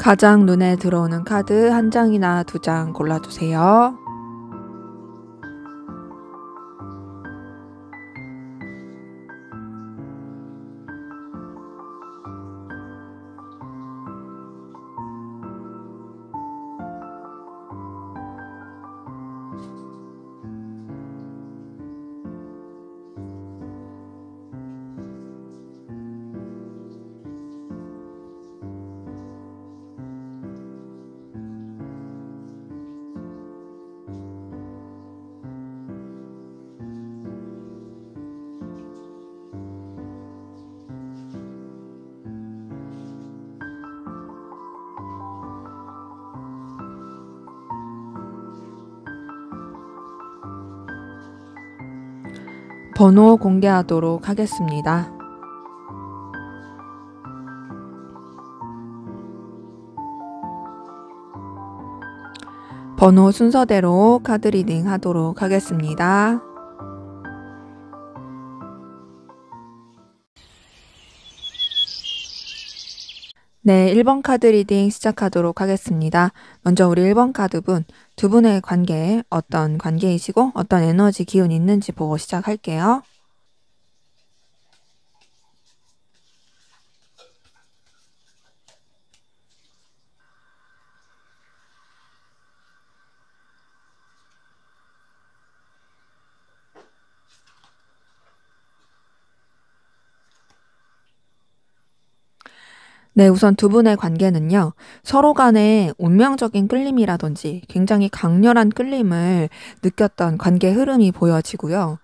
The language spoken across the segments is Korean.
가장 눈에 들어오는 카드 한 장이나 두 장 골라주세요. 번호 공개하도록 하겠습니다. 번호 순서대로 카드 리딩 하도록 하겠습니다. 네, 1번 카드 리딩 시작하도록 하겠습니다. 먼저 우리 1번 카드분, 두 분의 관계에 어떤 관계이시고 어떤 에너지 기운이 있는지 보고 시작할게요. 네, 우선 두 분의 관계는요, 서로 간의 운명적인 끌림이라든지 굉장히 강렬한 끌림을 느꼈던 관계 흐름이 보여지고요.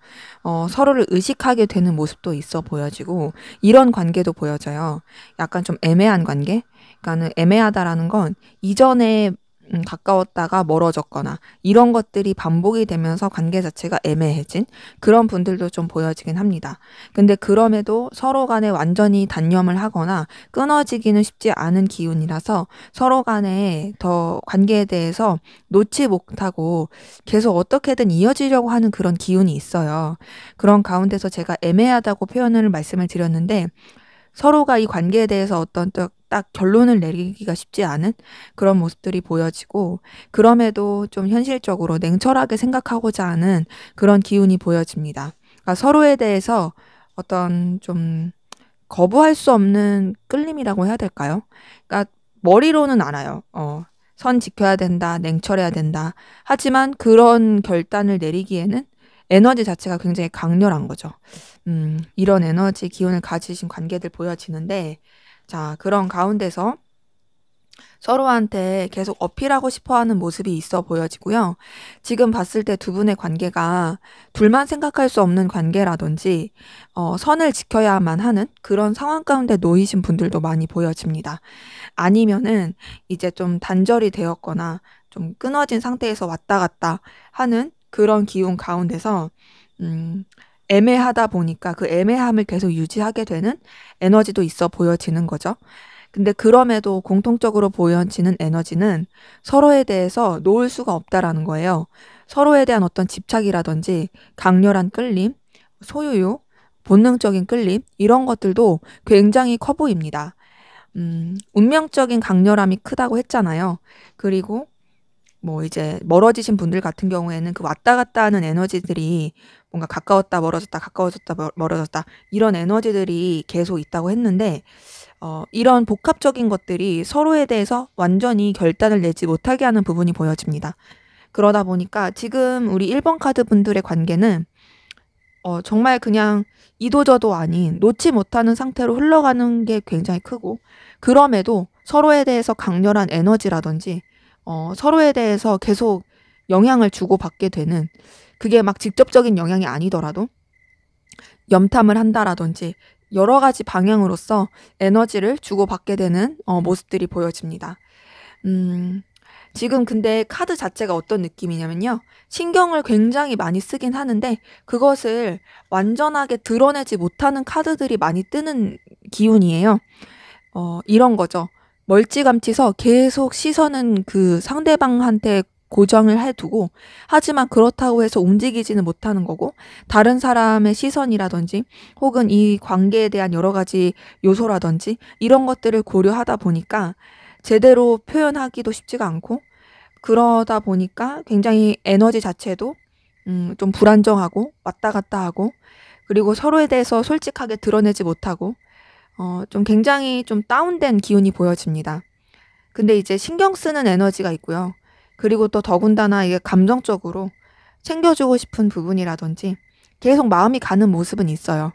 서로를 의식하게 되는 모습도 있어 보여지고, 이런 관계도 보여져요. 약간 좀 애매한 관계? 그러니까는 애매하다라는 건 이전에 가까웠다가 멀어졌거나 이런 것들이 반복이 되면서 관계 자체가 애매해진 그런 분들도 좀 보여지긴 합니다. 근데 그럼에도 서로 간에 완전히 단념을 하거나 끊어지기는 쉽지 않은 기운이라서 서로 간에 더 관계에 대해서 놓지 못하고 계속 어떻게든 이어지려고 하는 그런 기운이 있어요. 그런 가운데서 제가 애매하다고 표현을 말씀을 드렸는데, 서로가 이 관계에 대해서 어떤 딱 결론을 내리기가 쉽지 않은 그런 모습들이 보여지고, 그럼에도 좀 현실적으로 냉철하게 생각하고자 하는 그런 기운이 보여집니다. 그러니까 서로에 대해서 어떤 좀 거부할 수 없는 끌림이라고 해야 될까요? 그러니까 머리로는 알아요. 선 지켜야 된다, 냉철해야 된다. 하지만 그런 결단을 내리기에는 에너지 자체가 굉장히 강렬한 거죠. 이런 에너지 기운을 가지신 관계들 보여지는데, 자, 그런 가운데서 서로한테 계속 어필하고 싶어 하는 모습이 있어 보여지고요. 지금 봤을 때 두 분의 관계가 둘만 생각할 수 없는 관계라든지, 선을 지켜야만 하는 그런 상황 가운데 놓이신 분들도 많이 보여집니다. 아니면은 이제 좀 단절이 되었거나 좀 끊어진 상태에서 왔다 갔다 하는 그런 기운 가운데서, 애매하다 보니까 그 애매함을 계속 유지하게 되는 에너지도 있어 보여지는 거죠. 근데 그럼에도 공통적으로 보여지는 에너지는 서로에 대해서 놓을 수가 없다라는 거예요. 서로에 대한 어떤 집착이라든지 강렬한 끌림, 소유욕, 본능적인 끌림, 이런 것들도 굉장히 커 보입니다. 운명적인 강렬함이 크다고 했잖아요. 그리고 뭐 이제 멀어지신 분들 같은 경우에는 그 왔다 갔다 하는 에너지들이 뭔가 가까웠다 멀어졌다 가까워졌다 멀어졌다 이런 에너지들이 계속 있다고 했는데, 이런 복합적인 것들이 서로에 대해서 완전히 결단을 내지 못하게 하는 부분이 보여집니다. 그러다 보니까 지금 우리 1번 카드 분들의 관계는 정말 그냥 이도저도 아닌 놓지 못하는 상태로 흘러가는 게 굉장히 크고, 그럼에도 서로에 대해서 강렬한 에너지라든지 서로에 대해서 계속 영향을 주고받게 되는, 그게 막 직접적인 영향이 아니더라도 염탐을 한다라든지 여러 가지 방향으로서 에너지를 주고받게 되는 모습들이 보여집니다. 지금 근데 카드 자체가 어떤 느낌이냐면요, 신경을 굉장히 많이 쓰긴 하는데 그것을 완전하게 드러내지 못하는 카드들이 많이 뜨는 기운이에요. 이런 거죠. 멀찌감치서 계속 시선은 그 상대방한테 고정을 해두고, 하지만 그렇다고 해서 움직이지는 못하는 거고, 다른 사람의 시선이라든지 혹은 이 관계에 대한 여러 가지 요소라든지 이런 것들을 고려하다 보니까 제대로 표현하기도 쉽지가 않고, 그러다 보니까 굉장히 에너지 자체도 좀 불안정하고 왔다 갔다 하고, 그리고 서로에 대해서 솔직하게 드러내지 못하고, 좀 굉장히 좀 다운된 기운이 보여집니다. 근데 이제 신경 쓰는 에너지가 있고요. 그리고 또 더군다나 이게 감정적으로 챙겨주고 싶은 부분이라든지 계속 마음이 가는 모습은 있어요.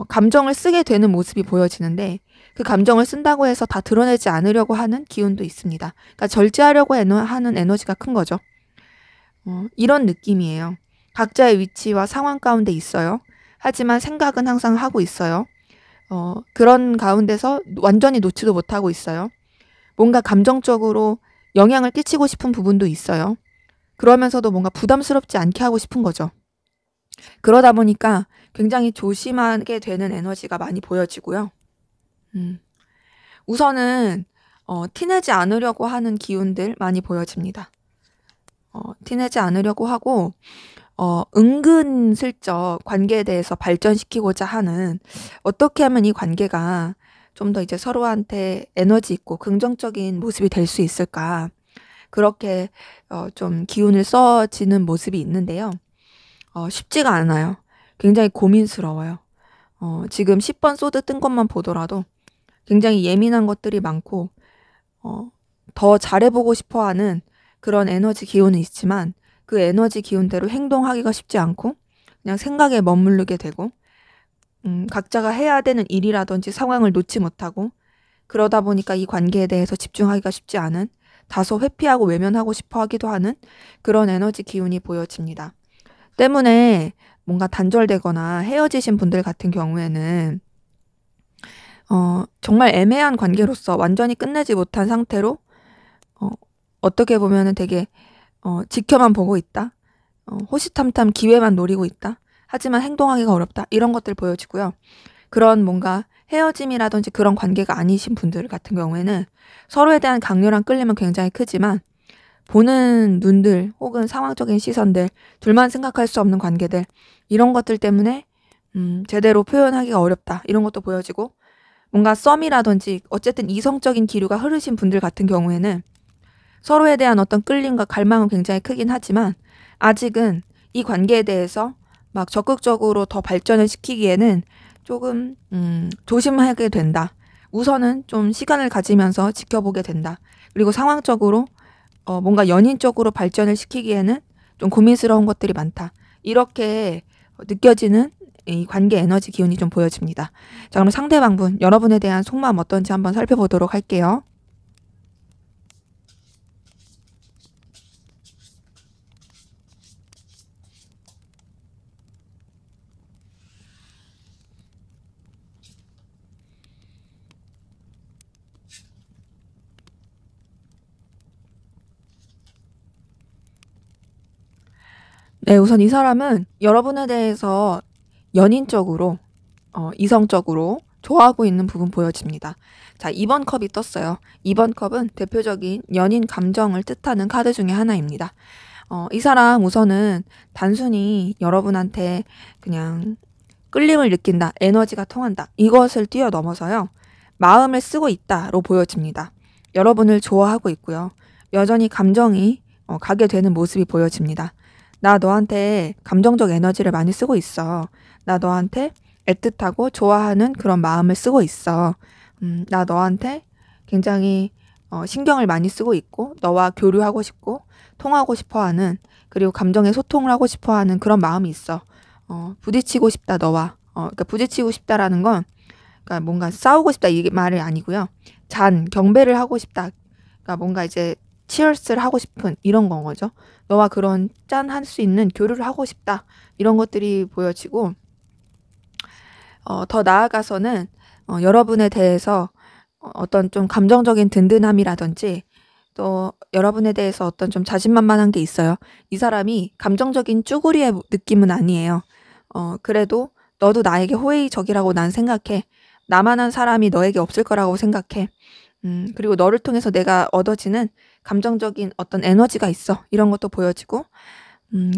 감정을 쓰게 되는 모습이 보여지는데, 그 감정을 쓴다고 해서 다 드러내지 않으려고 하는 기운도 있습니다. 그러니까 절제하려고 하는 에너지가 큰 거죠. 이런 느낌이에요. 각자의 위치와 상황 가운데 있어요. 하지만 생각은 항상 하고 있어요. 그런 가운데서 완전히 놓지도 못하고 있어요. 뭔가 감정적으로 영향을 끼치고 싶은 부분도 있어요. 그러면서도 뭔가 부담스럽지 않게 하고 싶은 거죠. 그러다 보니까 굉장히 조심하게 되는 에너지가 많이 보여지고요. 우선은 티내지 않으려고 하는 기운들 많이 보여집니다. 티내지 않으려고 하고, 은근슬쩍 관계에 대해서 발전시키고자 하는, 어떻게 하면 이 관계가 좀 더 이제 서로한테 에너지 있고 긍정적인 모습이 될 수 있을까, 그렇게 좀 기운을 써지는 모습이 있는데요. 쉽지가 않아요. 굉장히 고민스러워요. 지금 10번 소드 뜬 것만 보더라도 굉장히 예민한 것들이 많고, 더 잘해보고 싶어 하는 그런 에너지 기운은 있지만, 그 에너지 기운대로 행동하기가 쉽지 않고 그냥 생각에 머무르게 되고, 각자가 해야 되는 일이라든지 상황을 놓지 못하고, 그러다 보니까 이 관계에 대해서 집중하기가 쉽지 않은, 다소 회피하고 외면하고 싶어 하기도 하는 그런 에너지 기운이 보여집니다. 때문에 뭔가 단절되거나 헤어지신 분들 같은 경우에는 정말 애매한 관계로서 완전히 끝내지 못한 상태로 어떻게 보면은 되게 지켜만 보고 있다. 호시탐탐 기회만 노리고 있다. 하지만 행동하기가 어렵다. 이런 것들 보여지고요. 그런 뭔가 헤어짐이라든지 그런 관계가 아니신 분들 같은 경우에는 서로에 대한 강렬한 끌림은 굉장히 크지만, 보는 눈들 혹은 상황적인 시선들, 둘만 생각할 수 없는 관계들, 이런 것들 때문에 제대로 표현하기가 어렵다. 이런 것도 보여지고, 뭔가 썸이라든지 어쨌든 이성적인 기류가 흐르신 분들 같은 경우에는 서로에 대한 어떤 끌림과 갈망은 굉장히 크긴 하지만, 아직은 이 관계에 대해서 막 적극적으로 더 발전을 시키기에는 조금 조심하게 된다. 우선은 좀 시간을 가지면서 지켜보게 된다. 그리고 상황적으로 뭔가 연인적으로 발전을 시키기에는 좀 고민스러운 것들이 많다. 이렇게 느껴지는 이 관계 에너지 기운이 좀 보여집니다. 자, 그럼 상대방분, 여러분에 대한 속마음 어떤지 한번 살펴보도록 할게요. 네, 우선 이 사람은 여러분에 대해서 연인적으로, 이성적으로 좋아하고 있는 부분 보여집니다. 자, 2번 컵이 떴어요. 2번 컵은 대표적인 연인 감정을 뜻하는 카드 중에 하나입니다. 이 사람 우선은 단순히 여러분한테 그냥 끌림을 느낀다, 에너지가 통한다, 이것을 뛰어넘어서요, 마음을 쓰고 있다로 보여집니다. 여러분을 좋아하고 있고요. 여전히 감정이 가게 되는 모습이 보여집니다. 나 너한테 감정적 에너지를 많이 쓰고 있어. 나 너한테 애틋하고 좋아하는 그런 마음을 쓰고 있어. 나 너한테 굉장히 신경을 많이 쓰고 있고, 너와 교류하고 싶고 통하고 싶어 하는, 그리고 감정의 소통을 하고 싶어 하는 그런 마음이 있어. 부딪히고 싶다 너와. 그러니까 부딪히고 싶다라는 건 그러니까 뭔가 싸우고 싶다 이 말이 아니고요. 경배를 하고 싶다. 그러니까 뭔가 이제 치얼스를 하고 싶은 이런 건 거죠. 너와 그런 짠 할 수 있는 교류를 하고 싶다. 이런 것들이 보여지고, 더 나아가서는 여러분에 대해서 어떤 좀 감정적인 든든함이라든지, 또 여러분에 대해서 어떤 좀 자신만만한 게 있어요. 이 사람이 감정적인 쭈구리의 느낌은 아니에요. 그래도 너도 나에게 호의적이라고 난 생각해. 나만한 사람이 너에게 없을 거라고 생각해. 그리고 너를 통해서 내가 얻어지는 감정적인 어떤 에너지가 있어. 이런 것도 보여지고,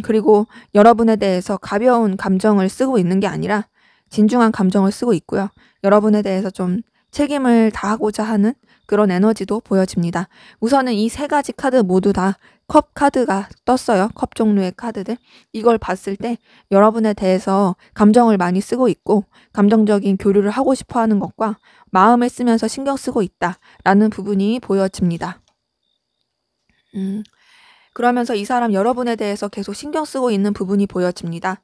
그리고 여러분에 대해서 가벼운 감정을 쓰고 있는 게 아니라 진중한 감정을 쓰고 있고요. 여러분에 대해서 좀 책임을 다하고자 하는 그런 에너지도 보여집니다. 우선은 이 세 가지 카드 모두 다 컵 카드가 떴어요. 컵 종류의 카드들. 이걸 봤을 때 여러분에 대해서 감정을 많이 쓰고 있고 감정적인 교류를 하고 싶어 하는 것과 마음을 쓰면서 신경 쓰고 있다라는 부분이 보여집니다. 그러면서 이 사람 여러분에 대해서 계속 신경 쓰고 있는 부분이 보여집니다.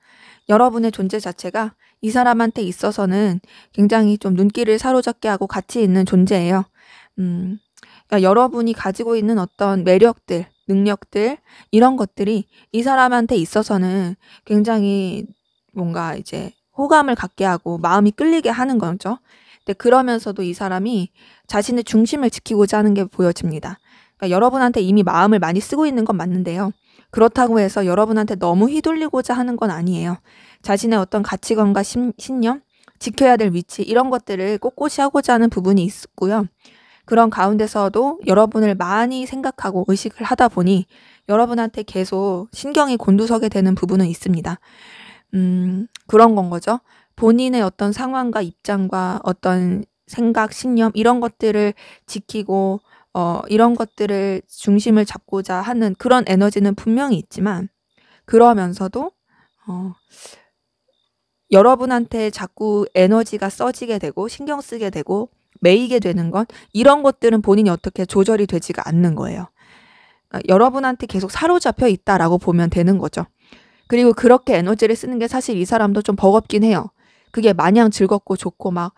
여러분의 존재 자체가 이 사람한테 있어서는 굉장히 좀 눈길을 사로잡게 하고 가치 있는 존재예요. 그러니까 여러분이 가지고 있는 어떤 매력들, 능력들 이런 것들이 이 사람한테 있어서는 굉장히 뭔가 이제 호감을 갖게 하고 마음이 끌리게 하는 거죠. 근데 그러면서도 이 사람이 자신의 중심을 지키고자 하는 게 보여집니다. 그러니까 여러분한테 이미 마음을 많이 쓰고 있는 건 맞는데요. 그렇다고 해서 여러분한테 너무 휘둘리고자 하는 건 아니에요. 자신의 어떤 가치관과 신념, 지켜야 될 위치 이런 것들을 꼿꼿이 하고자 하는 부분이 있고요. 그런 가운데서도 여러분을 많이 생각하고 의식을 하다 보니 여러분한테 계속 신경이 곤두서게 되는 부분은 있습니다. 그런 건 거죠. 본인의 어떤 상황과 입장과 어떤 생각, 신념 이런 것들을 지키고 이런 것들을 중심을 잡고자 하는 그런 에너지는 분명히 있지만 그러면서도 여러분한테 자꾸 에너지가 써지게 되고 신경 쓰게 되고 매이게 되는 건 이런 것들은 본인이 어떻게 조절이 되지가 않는 거예요. 그러니까 여러분한테 계속 사로잡혀 있다라고 보면 되는 거죠. 그리고 그렇게 에너지를 쓰는 게 사실 이 사람도 좀 버겁긴 해요. 그게 마냥 즐겁고 좋고 막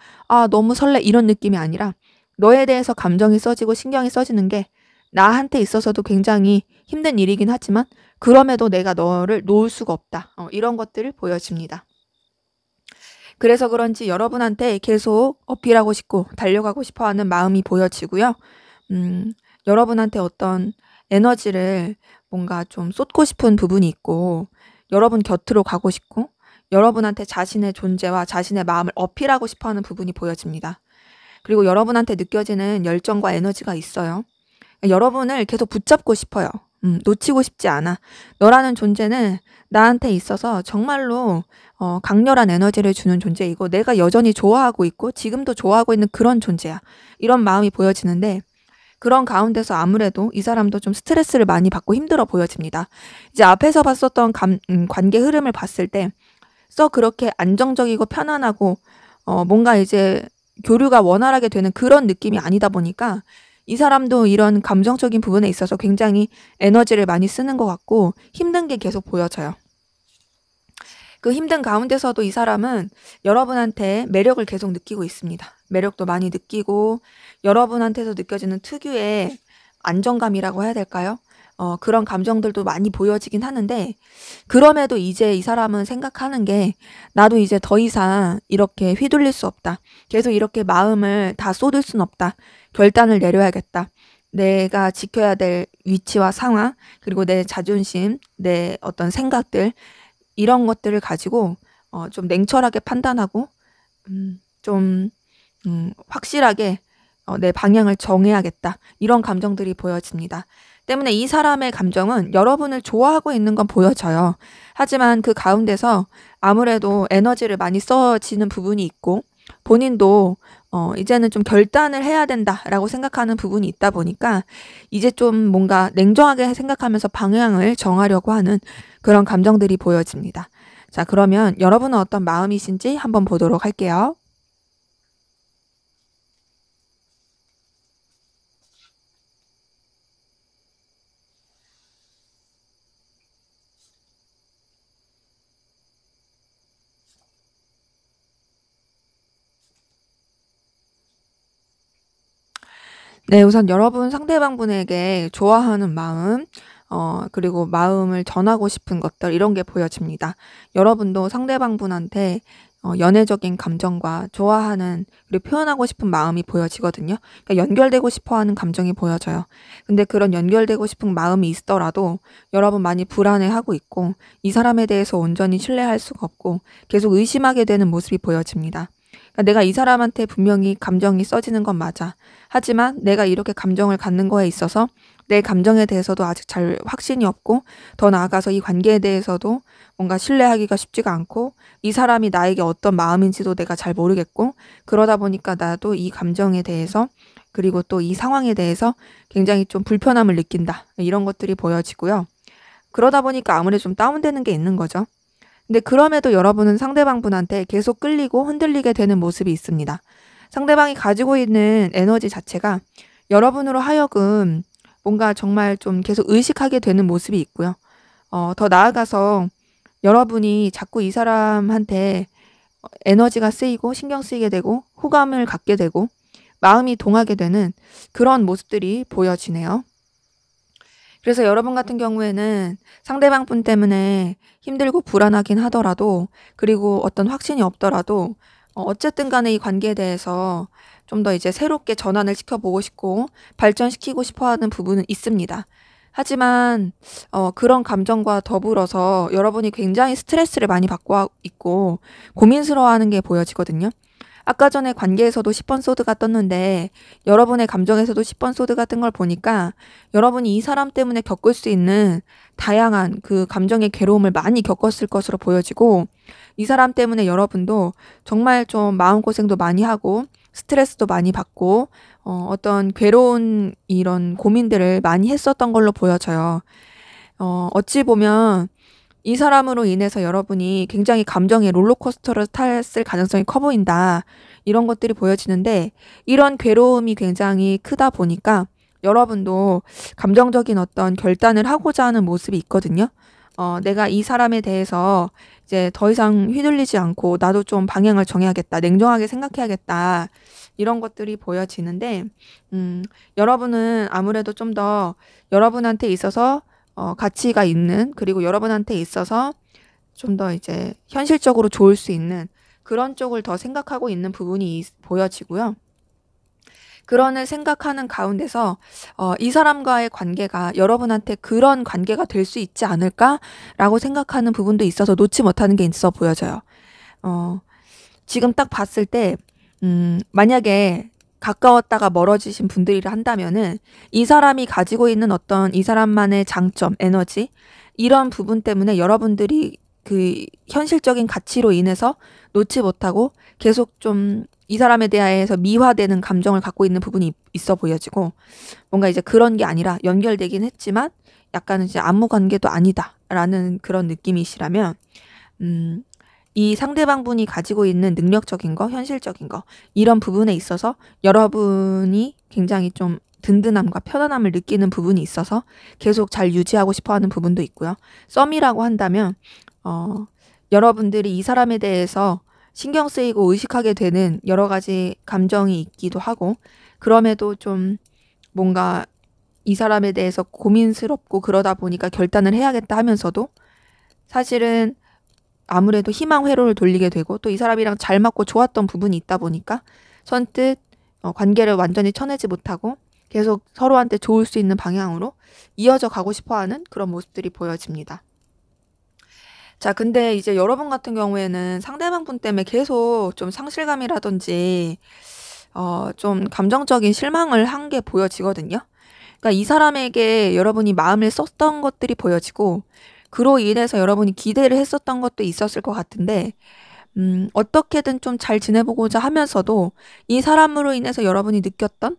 너무 설레 이런 느낌이 아니라 너에 대해서 감정이 써지고 신경이 써지는 게 나한테 있어서도 굉장히 힘든 일이긴 하지만 그럼에도 내가 너를 놓을 수가 없다. 이런 것들을 보여집니다. 그래서 그런지 여러분한테 계속 어필하고 싶고 달려가고 싶어하는 마음이 보여지고요. 여러분한테 어떤 에너지를 뭔가 좀 쏟고 싶은 부분이 있고 여러분 곁으로 가고 싶고 여러분한테 자신의 존재와 자신의 마음을 어필하고 싶어하는 부분이 보여집니다. 그리고 여러분한테 느껴지는 열정과 에너지가 있어요. 여러분을 계속 붙잡고 싶어요. 놓치고 싶지 않아. 너라는 존재는 나한테 있어서 정말로 강렬한 에너지를 주는 존재이고 내가 여전히 좋아하고 있고 지금도 좋아하고 있는 그런 존재야. 이런 마음이 보여지는데 그런 가운데서 아무래도 이 사람도 좀 스트레스를 많이 받고 힘들어 보여집니다. 이제 앞에서 봤었던 관계 흐름을 봤을 때 썩 그렇게 안정적이고 편안하고 뭔가 이제 교류가 원활하게 되는 그런 느낌이 아니다 보니까 이 사람도 이런 감정적인 부분에 있어서 굉장히 에너지를 많이 쓰는 것 같고 힘든 게 계속 보여져요. 그 힘든 가운데서도 이 사람은 여러분한테 매력을 계속 느끼고 있습니다. 매력도 많이 느끼고 여러분한테서 느껴지는 특유의 안정감이라고 해야 될까요? 그런 감정들도 많이 보여지긴 하는데 그럼에도 이제 이 사람은 생각하는 게 나도 이제 더 이상 이렇게 휘둘릴 수 없다. 계속 이렇게 마음을 다 쏟을 순 없다. 결단을 내려야겠다. 내가 지켜야 될 위치와 상황 그리고 내 자존심, 내 어떤 생각들 이런 것들을 가지고 좀 냉철하게 판단하고 좀 확실하게 내 방향을 정해야겠다. 이런 감정들이 보여집니다. 때문에 이 사람의 감정은 여러분을 좋아하고 있는 건 보여져요. 하지만 그 가운데서 아무래도 에너지를 많이 써지는 부분이 있고 본인도 이제는 좀 결단을 해야 된다라고 생각하는 부분이 있다 보니까 이제 좀 뭔가 냉정하게 생각하면서 방향을 정하려고 하는 그런 감정들이 보여집니다. 자, 그러면 여러분은 어떤 마음이신지 한번 보도록 할게요. 네, 우선 여러분 상대방분에게 좋아하는 마음, 그리고 마음을 전하고 싶은 것들, 이런 게 보여집니다. 여러분도 상대방분한테 연애적인 감정과 좋아하는, 그리고 표현하고 싶은 마음이 보여지거든요. 그러니까 연결되고 싶어 하는 감정이 보여져요. 근데 그런 연결되고 싶은 마음이 있더라도 여러분 많이 불안해하고 있고, 이 사람에 대해서 온전히 신뢰할 수가 없고, 계속 의심하게 되는 모습이 보여집니다. 그러니까 내가 이 사람한테 분명히 감정이 써지는 건 맞아. 하지만 내가 이렇게 감정을 갖는 거에 있어서 내 감정에 대해서도 아직 잘 확신이 없고, 더 나아가서 이 관계에 대해서도 뭔가 신뢰하기가 쉽지가 않고, 이 사람이 나에게 어떤 마음인지도 내가 잘 모르겠고, 그러다 보니까 나도 이 감정에 대해서, 그리고 또 이 상황에 대해서 굉장히 좀 불편함을 느낀다. 이런 것들이 보여지고요. 그러다 보니까 아무래도 좀 다운되는 게 있는 거죠. 근데 그럼에도 여러분은 상대방분한테 계속 끌리고 흔들리게 되는 모습이 있습니다. 상대방이 가지고 있는 에너지 자체가 여러분으로 하여금 뭔가 정말 좀 계속 의식하게 되는 모습이 있고요. 더 나아가서 여러분이 자꾸 이 사람한테 에너지가 쓰이고 신경 쓰이게 되고 호감을 갖게 되고 마음이 동하게 되는 그런 모습들이 보여지네요. 그래서 여러분 같은 경우에는 상대방 분 때문에 힘들고 불안하긴 하더라도, 그리고 어떤 확신이 없더라도 어쨌든 간에 이 관계에 대해서 좀 더 이제 새롭게 전환을 시켜보고 싶고 발전시키고 싶어 하는 부분은 있습니다. 하지만 그런 감정과 더불어서 여러분이 굉장히 스트레스를 많이 받고 있고 고민스러워하는 게 보여지거든요. 아까 전에 관계에서도 10번 소드가 떴는데 여러분의 감정에서도 10번 소드가 뜬 걸 보니까 여러분이 이 사람 때문에 겪을 수 있는 다양한 그 감정의 괴로움을 많이 겪었을 것으로 보여지고, 이 사람 때문에 여러분도 정말 좀 마음고생도 많이 하고 스트레스도 많이 받고 어떤 괴로운 이런 고민들을 많이 했었던 걸로 보여져요. 어찌 보면 이 사람으로 인해서 여러분이 굉장히 감정의 롤러코스터를 탔을 가능성이 커 보인다. 이런 것들이 보여지는데, 이런 괴로움이 굉장히 크다 보니까 여러분도 감정적인 어떤 결단을 하고자 하는 모습이 있거든요. 내가 이 사람에 대해서 이제 더 이상 휘둘리지 않고 나도 좀 방향을 정해야겠다. 냉정하게 생각해야겠다. 이런 것들이 보여지는데, 여러분은 아무래도 좀 더 여러분한테 있어서 가치가 있는, 그리고 여러분한테 있어서 좀 더 이제 현실적으로 좋을 수 있는 그런 쪽을 더 생각하고 있는 부분이 보여지고요. 그런 생각하는 가운데서 이 사람과의 관계가 여러분한테 그런 관계가 될 수 있지 않을까라고 생각하는 부분도 있어서 놓지 못하는 게 있어 보여져요. 지금 딱 봤을 때 만약에 가까웠다가 멀어지신 분들이라 한다면은 이 사람이 가지고 있는 어떤 이 사람만의 장점, 에너지, 이런 부분 때문에 여러분들이 그 현실적인 가치로 인해서 놓지 못하고 계속 좀 이 사람에 대해서 미화되는 감정을 갖고 있는 부분이 있어 보여지고, 뭔가 이제 그런 게 아니라 연결되긴 했지만 약간은 이제 아무 관계도 아니다라는 그런 느낌이시라면, 이 상대방 분이 가지고 있는 능력적인 거, 현실적인 거, 이런 부분에 있어서 여러분이 굉장히 좀 든든함과 편안함을 느끼는 부분이 있어서 계속 잘 유지하고 싶어 하는 부분도 있고요. 썸이라고 한다면 여러분들이 이 사람에 대해서 신경 쓰이고 의식하게 되는 여러 가지 감정이 있기도 하고, 그럼에도 좀 뭔가 이 사람에 대해서 고민스럽고 그러다 보니까 결단을 해야겠다 하면서도 사실은 아무래도 희망 회로를 돌리게 되고, 또 이 사람이랑 잘 맞고 좋았던 부분이 있다 보니까 선뜻 관계를 완전히 쳐내지 못하고 계속 서로한테 좋을 수 있는 방향으로 이어져 가고 싶어하는 그런 모습들이 보여집니다. 자, 근데 이제 여러분 같은 경우에는 상대방 분 때문에 계속 좀 상실감이라든지 좀 감정적인 실망을 한 게 보여지거든요. 그러니까 이 사람에게 여러분이 마음을 썼던 것들이 보여지고, 그로 인해서 여러분이 기대를 했었던 것도 있었을 것 같은데, 어떻게든 좀 잘 지내보고자 하면서도 이 사람으로 인해서 여러분이 느꼈던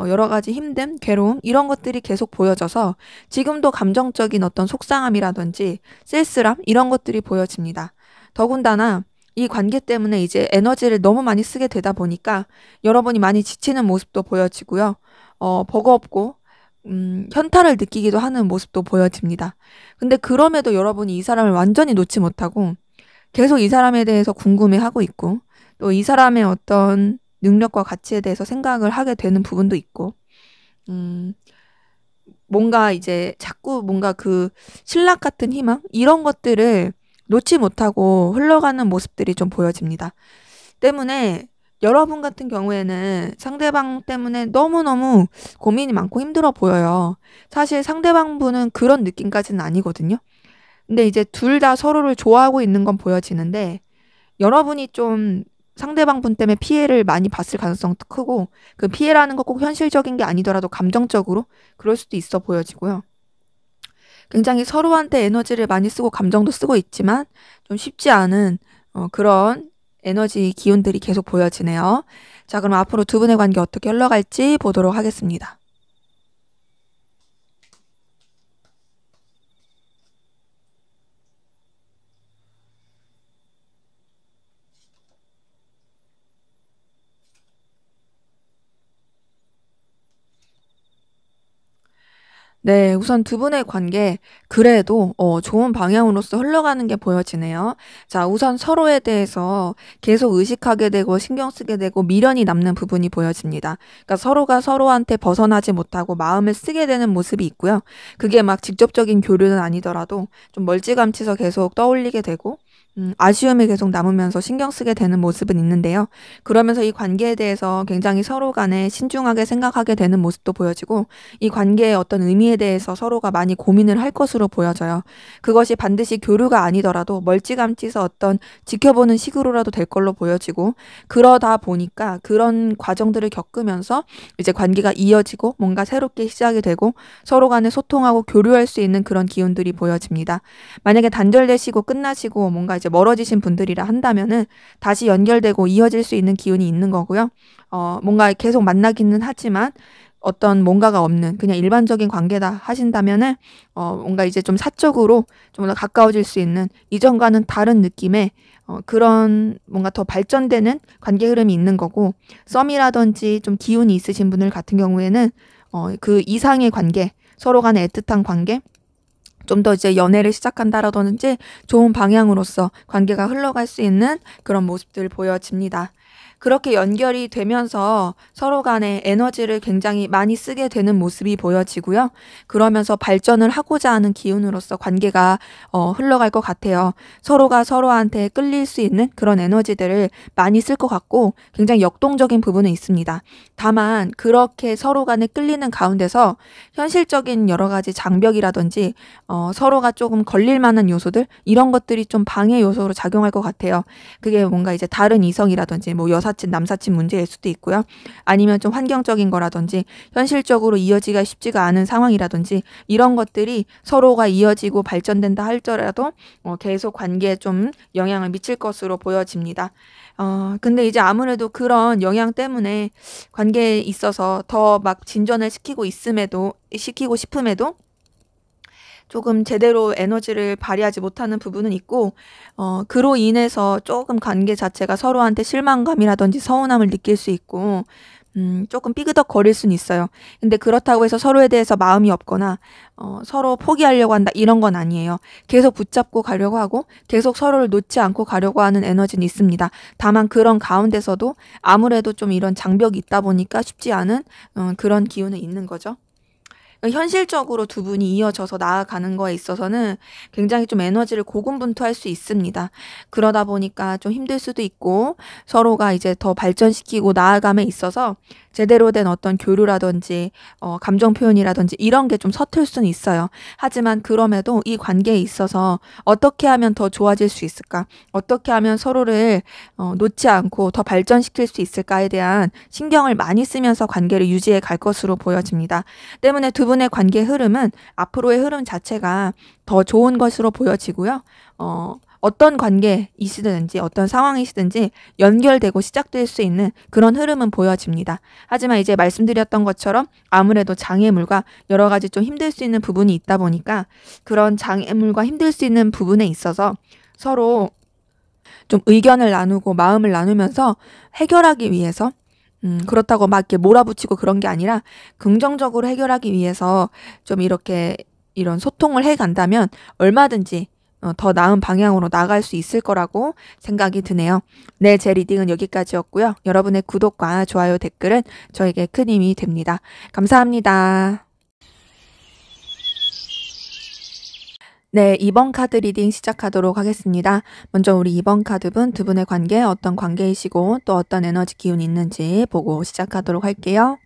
여러 가지 힘듦, 괴로움, 이런 것들이 계속 보여져서 지금도 감정적인 어떤 속상함이라든지 쓸쓸함, 이런 것들이 보여집니다. 더군다나 이 관계 때문에 이제 에너지를 너무 많이 쓰게 되다 보니까 여러분이 많이 지치는 모습도 보여지고요. 버거웠고 현타를 느끼기도 하는 모습도 보여집니다. 근데 그럼에도 여러분이 이 사람을 완전히 놓지 못하고 계속 이 사람에 대해서 궁금해하고 있고, 또 이 사람의 어떤 능력과 가치에 대해서 생각을 하게 되는 부분도 있고, 뭔가 이제 자꾸 뭔가 그 신락 같은 희망, 이런 것들을 놓지 못하고 흘러가는 모습들이 좀 보여집니다. 때문에 여러분 같은 경우에는 상대방 때문에 너무너무 고민이 많고 힘들어 보여요. 사실 상대방 분은 그런 느낌까지는 아니거든요. 근데 이제 둘 다 서로를 좋아하고 있는 건 보여지는데, 여러분이 좀 상대방분 때문에 피해를 많이 봤을 가능성도 크고 그 피해라는 거 꼭 현실적인 게 아니더라도 감정적으로 그럴 수도 있어 보여지고요. 굉장히 서로한테 에너지를 많이 쓰고 감정도 쓰고 있지만 좀 쉽지 않은 그런 에너지 기운들이 계속 보여지네요. 자, 그럼 앞으로 두 분의 관계 어떻게 흘러갈지 보도록 하겠습니다. 네, 우선 두 분의 관계 그래도 좋은 방향으로서 흘러가는 게 보여지네요. 자, 우선 서로에 대해서 계속 의식하게 되고 신경 쓰게 되고 미련이 남는 부분이 보여집니다. 그러니까 서로가 서로한테 벗어나지 못하고 마음을 쓰게 되는 모습이 있고요. 그게 막 직접적인 교류는 아니더라도 좀 멀찌감치서 계속 떠올리게 되고 아쉬움이 계속 남으면서 신경 쓰게 되는 모습은 있는데요. 그러면서 이 관계에 대해서 굉장히 서로 간에 신중하게 생각하게 되는 모습도 보여지고 이 관계의 어떤 의미에 대해서 서로가 많이 고민을 할 것으로 보여져요. 그것이 반드시 교류가 아니더라도 멀찌감치서 어떤 지켜보는 식으로라도 될 걸로 보여지고 그러다 보니까 그런 과정들을 겪으면서 이제 관계가 이어지고 뭔가 새롭게 시작이 되고 서로 간에 소통하고 교류할 수 있는 그런 기운들이 보여집니다. 만약에 단절되시고 끝나시고 뭔가 이제 멀어지신 분들이라 한다면은 다시 연결되고 이어질 수 있는 기운이 있는 거고요. 뭔가 계속 만나기는 하지만 어떤 뭔가가 없는 그냥 일반적인 관계다 하신다면은 뭔가 이제 좀 사적으로 좀 더 가까워질 수 있는 이전과는 다른 느낌의 그런 뭔가 더 발전되는 관계 흐름이 있는 거고 썸이라든지 좀 기운이 있으신 분들 같은 경우에는 그 이상의 관계 서로 간의 애틋한 관계 좀 더 이제 연애를 시작한다라든지 좋은 방향으로서 관계가 흘러갈 수 있는 그런 모습들 보여집니다. 그렇게 연결이 되면서 서로 간에 에너지를 굉장히 많이 쓰게 되는 모습이 보여지고요. 그러면서 발전을 하고자 하는 기운으로서 관계가 흘러갈 것 같아요. 서로가 서로한테 끌릴 수 있는 그런 에너지들을 많이 쓸 것 같고 굉장히 역동적인 부분은 있습니다. 다만 그렇게 서로 간에 끌리는 가운데서 현실적인 여러 가지 장벽이라든지 서로가 조금 걸릴 만한 요소들 이런 것들이 좀 방해 요소로 작용할 것 같아요. 그게 뭔가 이제 다른 이성이라든지 뭐 여사친 남사친 문제일 수도 있고요. 아니면 좀 환경적인 거라든지 현실적으로 이어지기가 쉽지가 않은 상황이라든지 이런 것들이 서로가 이어지고 발전된다 할지라도 계속 관계에 좀 영향을 미칠 것으로 보여집니다. 근데 이제 아무래도 그런 영향 때문에 관계에 있어서 더 막 진전을 시키고 싶음에도 조금 제대로 에너지를 발휘하지 못하는 부분은 있고 그로 인해서 조금 관계 자체가 서로한테 실망감이라든지 서운함을 느낄 수 있고 조금 삐그덕거릴 수는 있어요. 근데 그렇다고 해서 서로에 대해서 마음이 없거나 서로 포기하려고 한다 이런 건 아니에요. 계속 붙잡고 가려고 하고 계속 서로를 놓지 않고 가려고 하는 에너지는 있습니다. 다만 그런 가운데서도 아무래도 좀 이런 장벽이 있다 보니까 쉽지 않은 그런 기운은 있는 거죠. 현실적으로 두 분이 이어져서 나아가는 거에 있어서는 굉장히 좀 에너지를 고군분투할 수 있습니다. 그러다 보니까 좀 힘들 수도 있고 서로가 이제 더 발전시키고 나아감에 있어서 제대로 된 어떤 교류라든지 감정 표현이라든지 이런 게 좀 서툴 수는 있어요. 하지만 그럼에도 이 관계에 있어서 어떻게 하면 더 좋아질 수 있을까? 어떻게 하면 서로를 놓지 않고 더 발전시킬 수 있을까에 대한 신경을 많이 쓰면서 관계를 유지해 갈 것으로 보여집니다. 때문에 두 분의 관계 흐름은 앞으로의 흐름 자체가 더 좋은 것으로 보여지고요. 어떤 관계이시든지 어떤 상황이시든지 연결되고 시작될 수 있는 그런 흐름은 보여집니다. 하지만 이제 말씀드렸던 것처럼 아무래도 장애물과 여러 가지 좀 힘들 수 있는 부분이 있다 보니까 그런 장애물과 힘들 수 있는 부분에 있어서 서로 좀 의견을 나누고 마음을 나누면서 해결하기 위해서 그렇다고 막 이렇게 몰아붙이고 그런 게 아니라 긍정적으로 해결하기 위해서 좀 이렇게 이런 소통을 해 간다면 얼마든지 더 나은 방향으로 나갈 수 있을 거라고 생각이 드네요. 네, 제 리딩은 여기까지였고요. 여러분의 구독과 좋아요, 댓글은 저에게 큰 힘이 됩니다. 감사합니다. 네, 2번 카드 리딩 시작하도록 하겠습니다. 먼저 우리 2번 카드분 두 분의 관계 어떤 관계이시고 또 어떤 에너지 기운이 있는지 보고 시작하도록 할게요.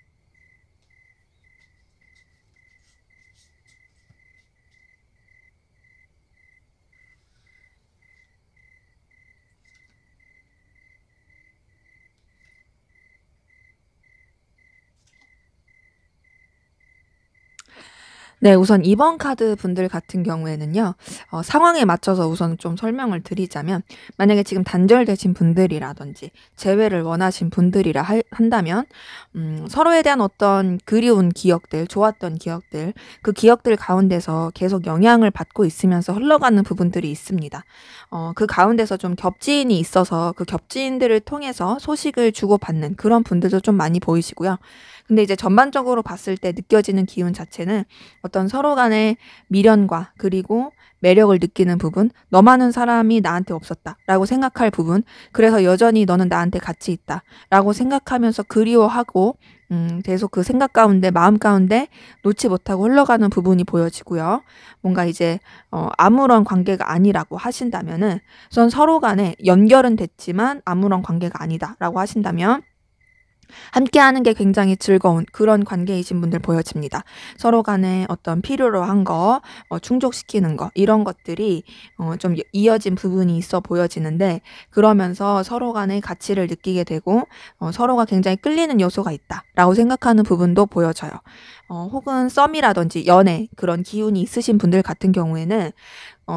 네, 우선 2번 카드 분들 같은 경우에는요, 상황에 맞춰서 우선 좀 설명을 드리자면, 만약에 지금 단절되신 분들이라든지, 재회를 원하신 분들이라 한다면, 서로에 대한 어떤 그리운 기억들, 좋았던 기억들, 그 기억들 가운데서 계속 영향을 받고 있으면서 흘러가는 부분들이 있습니다. 그 가운데서 좀 겹지인이 있어서 그 겹지인들을 통해서 소식을 주고받는 그런 분들도 좀 많이 보이시고요. 근데 이제 전반적으로 봤을 때 느껴지는 기운 자체는 어떤 서로 간의 미련과 그리고 매력을 느끼는 부분, 너만은 사람이 나한테 없었다라고 생각할 부분, 그래서 여전히 너는 나한테 가치 있다라고 생각하면서 그리워하고 계속 그 생각 가운데, 마음 가운데 놓지 못하고 흘러가는 부분이 보여지고요. 뭔가 이제 아무런 관계가 아니라고 하신다면은, 우선 서로 간에 연결은 됐지만 아무런 관계가 아니다라고 하신다면 함께하는 게 굉장히 즐거운 그런 관계이신 분들 보여집니다. 서로 간에 어떤 필요로 한 거, 충족시키는 거 이런 것들이 좀 이어진 부분이 있어 보여지는데, 그러면서 서로 간의 가치를 느끼게 되고 서로가 굉장히 끌리는 요소가 있다라고 생각하는 부분도 보여져요. 혹은 썸이라든지 연애 그런 기운이 있으신 분들 같은 경우에는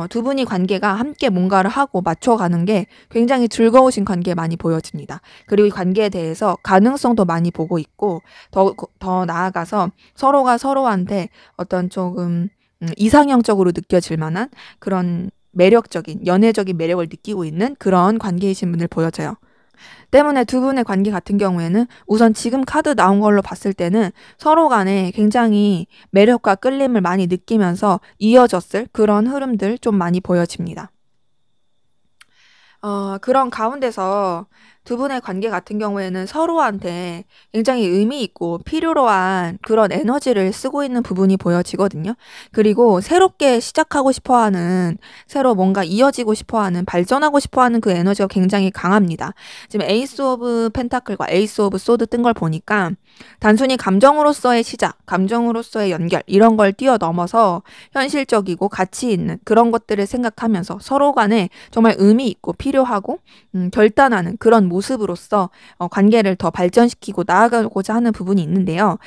두 분이 관계가 함께 뭔가를 하고 맞춰가는 게 굉장히 즐거우신 관계에 많이 보여집니다. 그리고 이 관계에 대해서 가능성도 많이 보고 있고, 더 나아가서 서로가 서로한테 어떤 조금 이상형적으로 느껴질 만한 그런 매력적인, 연애적인 매력을 느끼고 있는 그런 관계이신 분들 보여져요. 때문에 두 분의 관계 같은 경우에는 우선 지금 카드 나온 걸로 봤을 때는 서로 간에 굉장히 매력과 끌림을 많이 느끼면서 이어졌을 그런 흐름들 좀 많이 보여집니다. 그런 가운데서 두 분의 관계 같은 경우에는 서로한테 굉장히 의미 있고 필요로 한 그런 에너지를 쓰고 있는 부분이 보여지거든요. 그리고 새롭게 시작하고 싶어 하는, 새로 뭔가 이어지고 싶어 하는, 발전하고 싶어 하는 그 에너지가 굉장히 강합니다. 지금 에이스 오브 펜타클과 에이스 오브 소드 뜬 걸 보니까 단순히 감정으로서의 시작, 감정으로서의 연결, 이런 걸 뛰어넘어서 현실적이고 가치 있는 그런 것들을 생각하면서 서로 간에 정말 의미 있고 필요하고 결단하는 그런 모습으로서 관계를 더 발전시키고 나아가고자 하는 부분이 있는데요.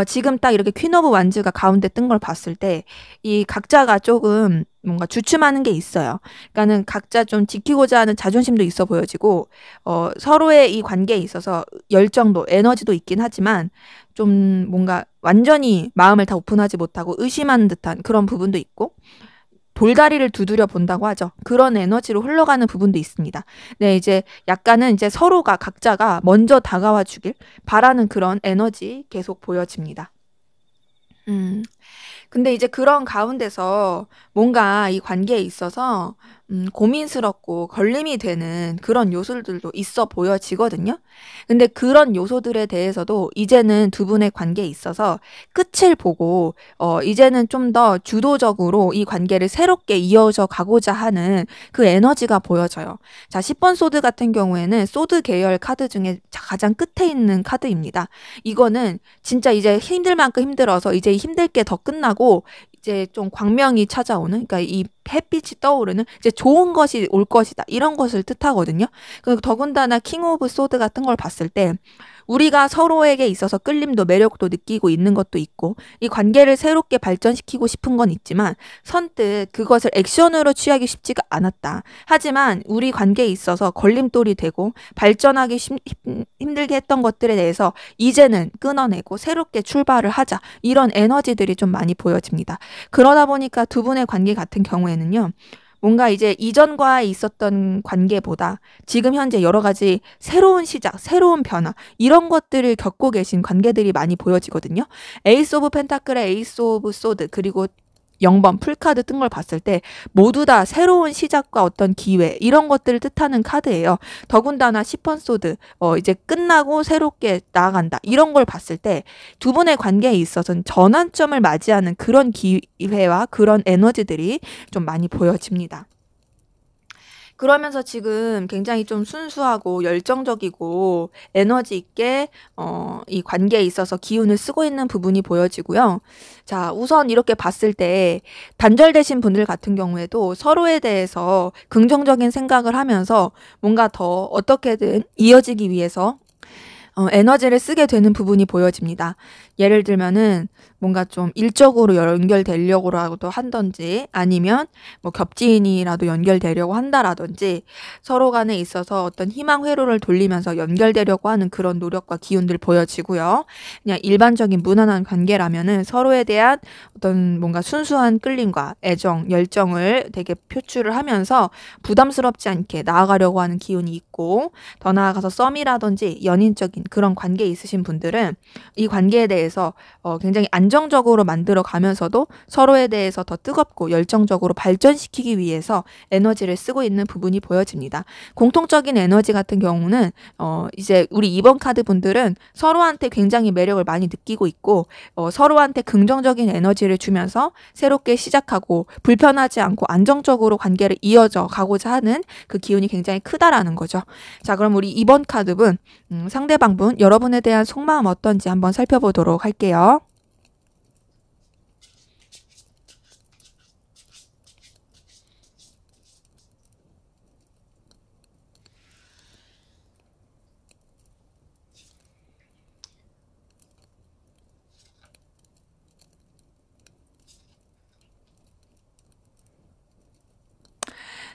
지금 딱 이렇게 퀸 오브 완즈가 가운데 뜬 걸 봤을 때 이 각자가 조금 뭔가 주춤하는 게 있어요. 그러니까는 각자 좀 지키고자 하는 자존심도 있어 보여지고, 서로의 이 관계에 있어서 열정도 에너지도 있긴 하지만 좀 뭔가 완전히 마음을 다 오픈하지 못하고 의심하는 듯한 그런 부분도 있고, 돌다리를 두드려 본다고 하죠. 그런 에너지로 흘러가는 부분도 있습니다. 네, 이제 약간은 이제 서로가 각자가 먼저 다가와 주길 바라는 그런 에너지 계속 보여집니다. 음. 근데 이제 그런 가운데서 뭔가 이 관계에 있어서 고민스럽고 걸림이 되는 그런 요소들도 있어 보여지거든요. 근데 그런 요소들에 대해서도 이제는 두 분의 관계에 있어서 끝을 보고 이제는 좀 더 주도적으로 이 관계를 새롭게 이어져 가고자 하는 그 에너지가 보여져요. 자, 10번 소드 같은 경우에는 소드 계열 카드 중에 가장 끝에 있는 카드입니다. 이거는 진짜 이제 힘들 만큼 힘들어서 이제 힘들 게 더 끝나고 이제 좀 광명이 찾아오는, 그러니까 이 햇빛이 떠오르는 이제 좋은 것이 올 것이다, 이런 것을 뜻하거든요. 그리고 더군다나 킹 오브 소드 같은 걸 봤을 때 우리가 서로에게 있어서 끌림도 매력도 느끼고 있는 것도 있고, 이 관계를 새롭게 발전시키고 싶은 건 있지만 선뜻 그것을 액션으로 취하기 쉽지가 않았다. 하지만 우리 관계에 있어서 걸림돌이 되고 발전하기 힘들게 했던 것들에 대해서 이제는 끊어내고 새롭게 출발을 하자, 이런 에너지들이 좀 많이 보여집니다. 그러다 보니까 두 분의 관계 같은 경우에는요, 뭔가 이제 이전과 있었던 관계보다 지금 현재 여러 가지 새로운 시작, 새로운 변화, 이런 것들을 겪고 계신 관계들이 많이 보여지거든요. 에이스 오브 펜타클의 에이스 오브 소드, 그리고 0번 풀카드 뜬 걸 봤을 때 모두 다 새로운 시작과 어떤 기회, 이런 것들을 뜻하는 카드예요. 더군다나 10번 소드, 이제 끝나고 새롭게 나아간다, 이런 걸 봤을 때 두 분의 관계에 있어서는 전환점을 맞이하는 그런 기회와 그런 에너지들이 좀 많이 보여집니다. 그러면서 지금 굉장히 좀 순수하고 열정적이고 에너지 있게 이 관계에 있어서 기운을 쓰고 있는 부분이 보여지고요. 자, 우선 이렇게 봤을 때 단절되신 분들 같은 경우에도 서로에 대해서 긍정적인 생각을 하면서 뭔가 더 어떻게든 이어지기 위해서 에너지를 쓰게 되는 부분이 보여집니다. 예를 들면은 뭔가 좀 일적으로 연결되려고라도 한던지 아니면 뭐 겹지인이라도 연결되려고 한다라든지 서로 간에 있어서 어떤 희망 회로를 돌리면서 연결되려고 하는 그런 노력과 기운들 보여지고요. 그냥 일반적인 무난한 관계라면은 서로에 대한 어떤 뭔가 순수한 끌림과 애정, 열정을 되게 표출을 하면서 부담스럽지 않게 나아가려고 하는 기운이 있고, 더 나아가서 썸이라든지 연인적인 그런 관계에 있으신 분들은 이 관계에 대해서 굉장히 안정적으로 만들어 가면서도 서로에 대해서 더 뜨겁고 열정적으로 발전시키기 위해서 에너지를 쓰고 있는 부분이 보여집니다. 공통적인 에너지 같은 경우는 이제 우리 2번 카드 분들은 서로한테 굉장히 매력을 많이 느끼고 있고 서로한테 긍정적인 에너지를 주면서 새롭게 시작하고 불편하지 않고 안정적으로 관계를 이어져 가고자 하는 그 기운이 굉장히 크다라는 거죠. 자, 그럼 우리 2번 카드분 상대방분 여러분에 대한 속마음 어떤지 한번 살펴보도록 할게요.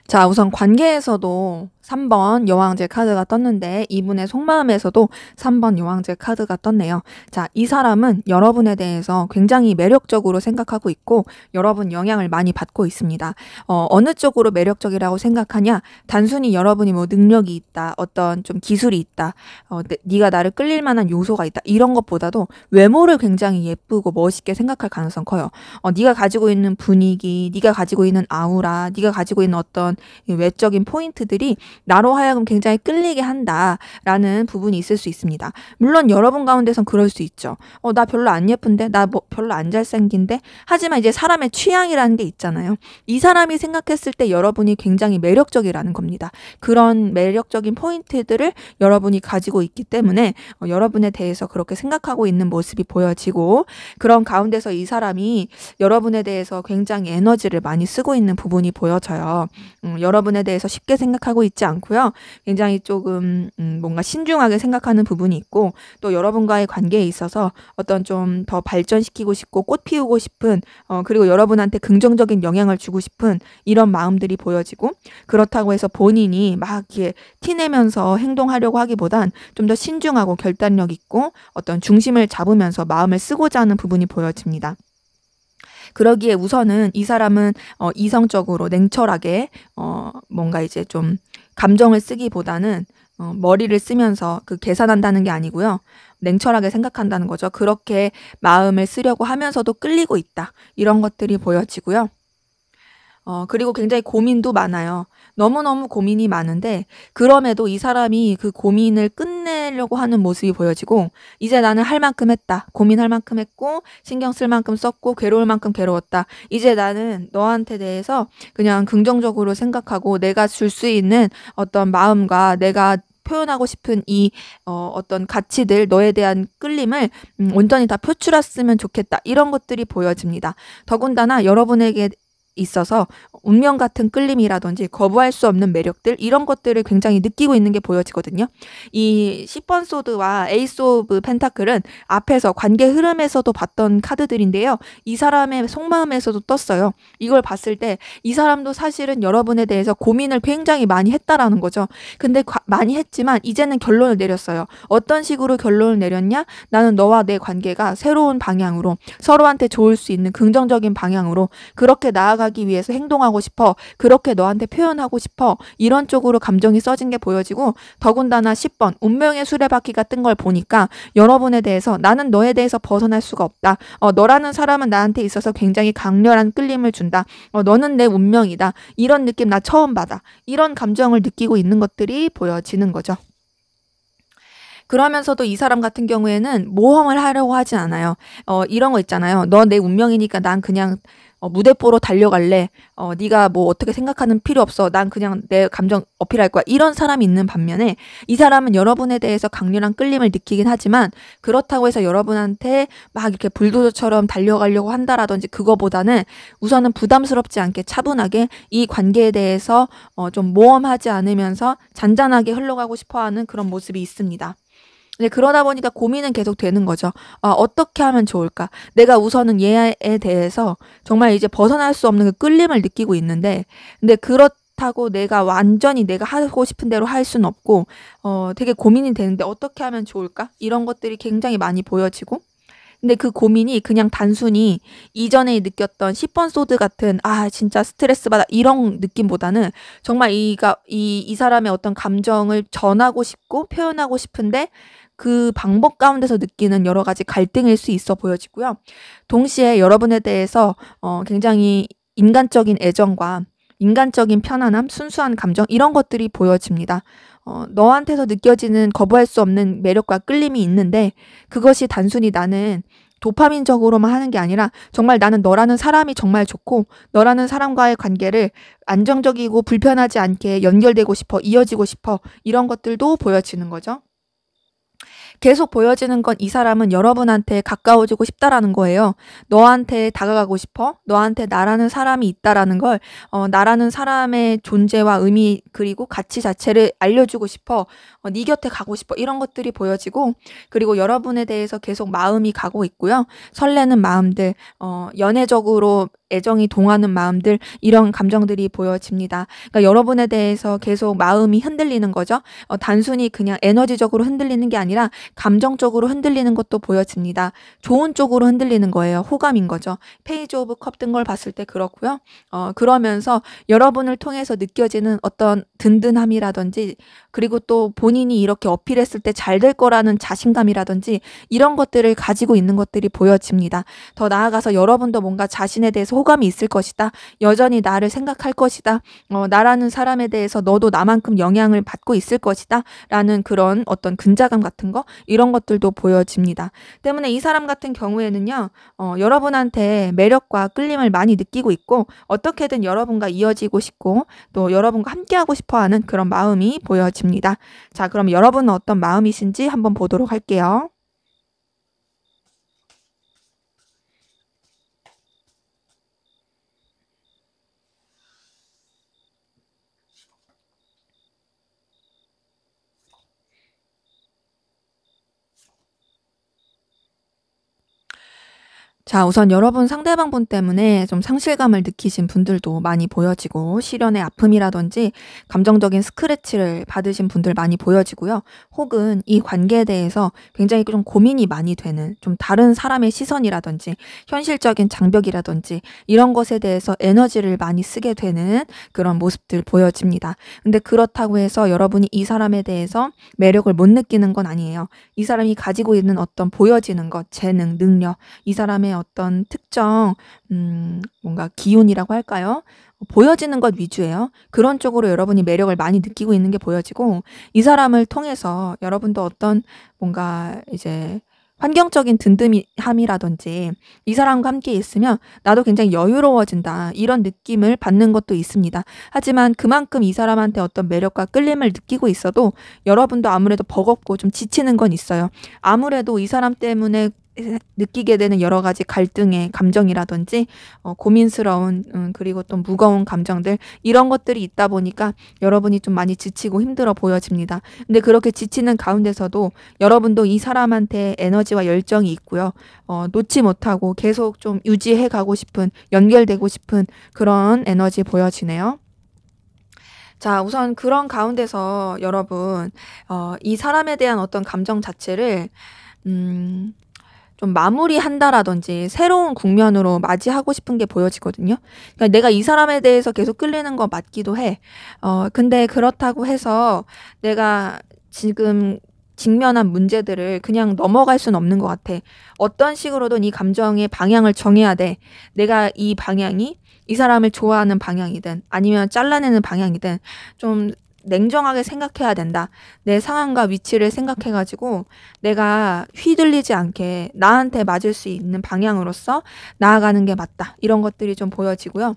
자, 우선 관계에서도 3번 여왕제 카드가 떴는데 이분의 속마음에서도 3번 여왕제 카드가 떴네요. 자, 이 사람은 여러분에 대해서 굉장히 매력적으로 생각하고 있고 여러분 영향을 많이 받고 있습니다. 어느 쪽으로 매력적이라고 생각하냐? 단순히 여러분이 뭐 능력이 있다, 어떤 좀 기술이 있다, 네가 나를 끌릴 만한 요소가 있다 이런 것보다도 외모를 굉장히 예쁘고 멋있게 생각할 가능성 커요. 네가 가지고 있는 분위기, 네가 가지고 있는 아우라, 네가 가지고 있는 어떤 외적인 포인트들이 나로 하여금 굉장히 끌리게 한다라는 부분이 있을 수 있습니다. 물론 여러분 가운데선 그럴 수 있죠. 나 별로 안 예쁜데? 나 뭐 별로 안 잘생긴데? 하지만 이제 사람의 취향이라는 게 있잖아요. 이 사람이 생각했을 때 여러분이 굉장히 매력적이라는 겁니다. 그런 매력적인 포인트들을 여러분이 가지고 있기 때문에 여러분에 대해서 그렇게 생각하고 있는 모습이 보여지고 그런 가운데서 이 사람이 여러분에 대해서 굉장히 에너지를 많이 쓰고 있는 부분이 보여져요. 여러분에 대해서 쉽게 생각하고 있지 않고요. 굉장히 조금 뭔가 신중하게 생각하는 부분이 있고 또 여러분과의 관계에 있어서 어떤 좀 더 발전시키고 싶고 꽃 피우고 싶은 그리고 여러분한테 긍정적인 영향을 주고 싶은 이런 마음들이 보여지고 그렇다고 해서 본인이 막 이렇게 티내면서 행동하려고 하기보단 좀 더 신중하고 결단력 있고 어떤 중심을 잡으면서 마음을 쓰고자 하는 부분이 보여집니다. 그러기에 우선은 이 사람은 이성적으로 냉철하게 뭔가 이제 좀 감정을 쓰기보다는 머리를 쓰면서 그 계산한다는 게 아니고요. 냉철하게 생각한다는 거죠. 그렇게 마음을 쓰려고 하면서도 끌리고 있다. 이런 것들이 보여지고요. 그리고 굉장히 고민도 많아요. 너무너무 고민이 많은데 그럼에도 이 사람이 그 고민을 끝내려고 하는 모습이 보여지고 이제 나는 할 만큼 했다. 고민할 만큼 했고 신경 쓸 만큼 썼고 괴로울 만큼 괴로웠다. 이제 나는 너한테 대해서 그냥 긍정적으로 생각하고 내가 줄 수 있는 어떤 마음과 내가 표현하고 싶은 이 어떤 가치들, 너에 대한 끌림을 온전히 다 표출했으면 좋겠다. 이런 것들이 보여집니다. 더군다나 여러분에게 있어서 운명 같은 끌림이라든지 거부할 수 없는 매력들 이런 것들을 굉장히 느끼고 있는 게 보여지거든요. 이 10번 소드와 에이스 오브 펜타클은 앞에서 관계 흐름에서도 봤던 카드들인데요. 이 사람의 속마음에서도 떴어요. 이걸 봤을 때 이 사람도 사실은 여러분에 대해서 고민을 굉장히 많이 했다라는 거죠. 근데 많이 했지만 이제는 결론을 내렸어요. 어떤 식으로 결론을 내렸냐? 나는 너와 내 관계가 새로운 방향으로 서로한테 좋을 수 있는 긍정적인 방향으로 그렇게 나아가기 위해서 행동하고 싶어. 그렇게 너한테 표현하고 싶어. 이런 쪽으로 감정이 써진 게 보여지고 더군다나 10번 운명의 수레바퀴가 뜬 걸 보니까 여러분에 대해서 나는 너에 대해서 벗어날 수가 없다. 너라는 사람은 나한테 있어서 굉장히 강렬한 끌림을 준다. 너는 내 운명이다. 이런 느낌 나 처음 받아. 이런 감정을 느끼고 있는 것들이 보여지는 거죠. 그러면서도 이 사람 같은 경우에는 모험을 하려고 하진 않아요. 이런 거 있잖아요. 너 내 운명이니까 난 그냥 무대뽀로 달려갈래. 네가 뭐 어떻게 생각하는 필요 없어. 난 그냥 내 감정 어필할 거야. 이런 사람이 있는 반면에 이 사람은 여러분에 대해서 강렬한 끌림을 느끼긴 하지만 그렇다고 해서 여러분한테 막 이렇게 불도저처럼 달려가려고 한다라든지 그거보다는 우선은 부담스럽지 않게 차분하게 이 관계에 대해서 좀 모험하지 않으면서 잔잔하게 흘러가고 싶어하는 그런 모습이 있습니다. 근데 그러다 보니까 고민은 계속 되는 거죠. 어떻게 하면 좋을까? 내가 우선은 얘에 대해서 정말 이제 벗어날 수 없는 그 끌림을 느끼고 있는데, 근데 그렇다고 내가 완전히 내가 하고 싶은 대로 할 수는 없고, 되게 고민이 되는데 어떻게 하면 좋을까? 이런 것들이 굉장히 많이 보여지고, 근데 그 고민이 그냥 단순히 이전에 느꼈던 10번 소드 같은 진짜 스트레스 받아 이런 느낌보다는 정말 이 사람의 어떤 감정을 전하고 싶고 표현하고 싶은데 그 방법 가운데서 느끼는 여러 가지 갈등일 수 있어 보여지고요. 동시에 여러분에 대해서 굉장히 인간적인 애정과 인간적인 편안함, 순수한 감정 이런 것들이 보여집니다. 너한테서 느껴지는 거부할 수 없는 매력과 끌림이 있는데 그것이 단순히 나는 도파민적으로만 하는 게 아니라 정말 나는 너라는 사람이 정말 좋고 너라는 사람과의 관계를 안정적이고 불편하지 않게 연결되고 싶어, 이어지고 싶어 이런 것들도 보여지는 거죠. 계속 보여지는 건 이 사람은 여러분한테 가까워지고 싶다라는 거예요. 너한테 다가가고 싶어. 너한테 나라는 사람이 있다라는 걸 나라는 사람의 존재와 의미 그리고 가치 자체를 알려주고 싶어. 네 곁에 가고 싶어. 이런 것들이 보여지고 그리고 여러분에 대해서 계속 마음이 가고 있고요. 설레는 마음들, 연애적으로 애정이 동하는 마음들 이런 감정들이 보여집니다. 그러니까 여러분에 대해서 계속 마음이 흔들리는 거죠. 단순히 그냥 에너지적으로 흔들리는 게 아니라 감정적으로 흔들리는 것도 보여집니다. 좋은 쪽으로 흔들리는 거예요. 호감인 거죠. 페이지 오브 컵 뜬 걸 봤을 때 그렇고요. 그러면서 여러분을 통해서 느껴지는 어떤 든든함이라든지 그리고 또 본인이 이렇게 어필했을 때 잘 될 거라는 자신감이라든지 이런 것들을 가지고 있는 것들이 보여집니다. 더 나아가서 여러분도 뭔가 자신에 대해서 호감이 있을 것이다. 여전히 나를 생각할 것이다. 나라는 사람에 대해서 너도 나만큼 영향을 받고 있을 것이다. 라는 그런 어떤 근자감 같은 거 이런 것들도 보여집니다. 때문에 이 사람 같은 경우에는요. 여러분한테 매력과 끌림을 많이 느끼고 있고 어떻게든 여러분과 이어지고 싶고 또 여러분과 함께하고 싶어하는 그런 마음이 보여집니다. 자, 그럼 여러분은 어떤 마음이신지 한번 보도록 할게요. 자, 우선 여러분 상대방분 때문에 좀 상실감을 느끼신 분들도 많이 보여지고 시련의 아픔이라든지 감정적인 스크래치를 받으신 분들 많이 보여지고요. 혹은 이 관계에 대해서 굉장히 좀 고민이 많이 되는 좀 다른 사람의 시선이라든지 현실적인 장벽이라든지 이런 것에 대해서 에너지를 많이 쓰게 되는 그런 모습들 보여집니다. 근데 그렇다고 해서 여러분이 이 사람에 대해서 매력을 못 느끼는 건 아니에요. 이 사람이 가지고 있는 어떤 보여지는 것, 재능, 능력, 이 사람의 어떤 특정 뭔가 기운이라고 할까요? 보여지는 것 위주예요. 그런 쪽으로 여러분이 매력을 많이 느끼고 있는 게 보여지고 이 사람을 통해서 여러분도 어떤 뭔가 이제 환경적인 든든함이라든지 이 사람과 함께 있으면 나도 굉장히 여유로워진다 이런 느낌을 받는 것도 있습니다. 하지만 그만큼 이 사람한테 어떤 매력과 끌림을 느끼고 있어도 여러분도 아무래도 버겁고 좀 지치는 건 있어요. 아무래도 이 사람 때문에 느끼게 되는 여러 가지 갈등의 감정이라든지 고민스러운 그리고 또 무거운 감정들 이런 것들이 있다 보니까 여러분이 좀 많이 지치고 힘들어 보여집니다. 근데 그렇게 지치는 가운데서도 여러분도 이 사람한테 에너지와 열정이 있고요. 놓지 못하고 계속 좀 유지해 가고 싶은 연결되고 싶은 그런 에너지 보여지네요. 자, 우선 그런 가운데서 여러분 이 사람에 대한 어떤 감정 자체를 좀 마무리한다라든지 새로운 국면으로 맞이하고 싶은 게 보여지거든요. 그러니까 내가 이 사람에 대해서 계속 끌리는 거 맞기도 해. 근데 그렇다고 해서 내가 지금 직면한 문제들을 그냥 넘어갈 수는 없는 것 같아. 어떤 식으로든 이 감정의 방향을 정해야 돼. 내가 이 방향이 이 사람을 좋아하는 방향이든 아니면 잘라내는 방향이든 좀 냉정하게 생각해야 된다. 내 상황과 위치를 생각해가지고 내가 휘둘리지 않게 나한테 맞을 수 있는 방향으로서 나아가는 게 맞다. 이런 것들이 좀 보여지고요.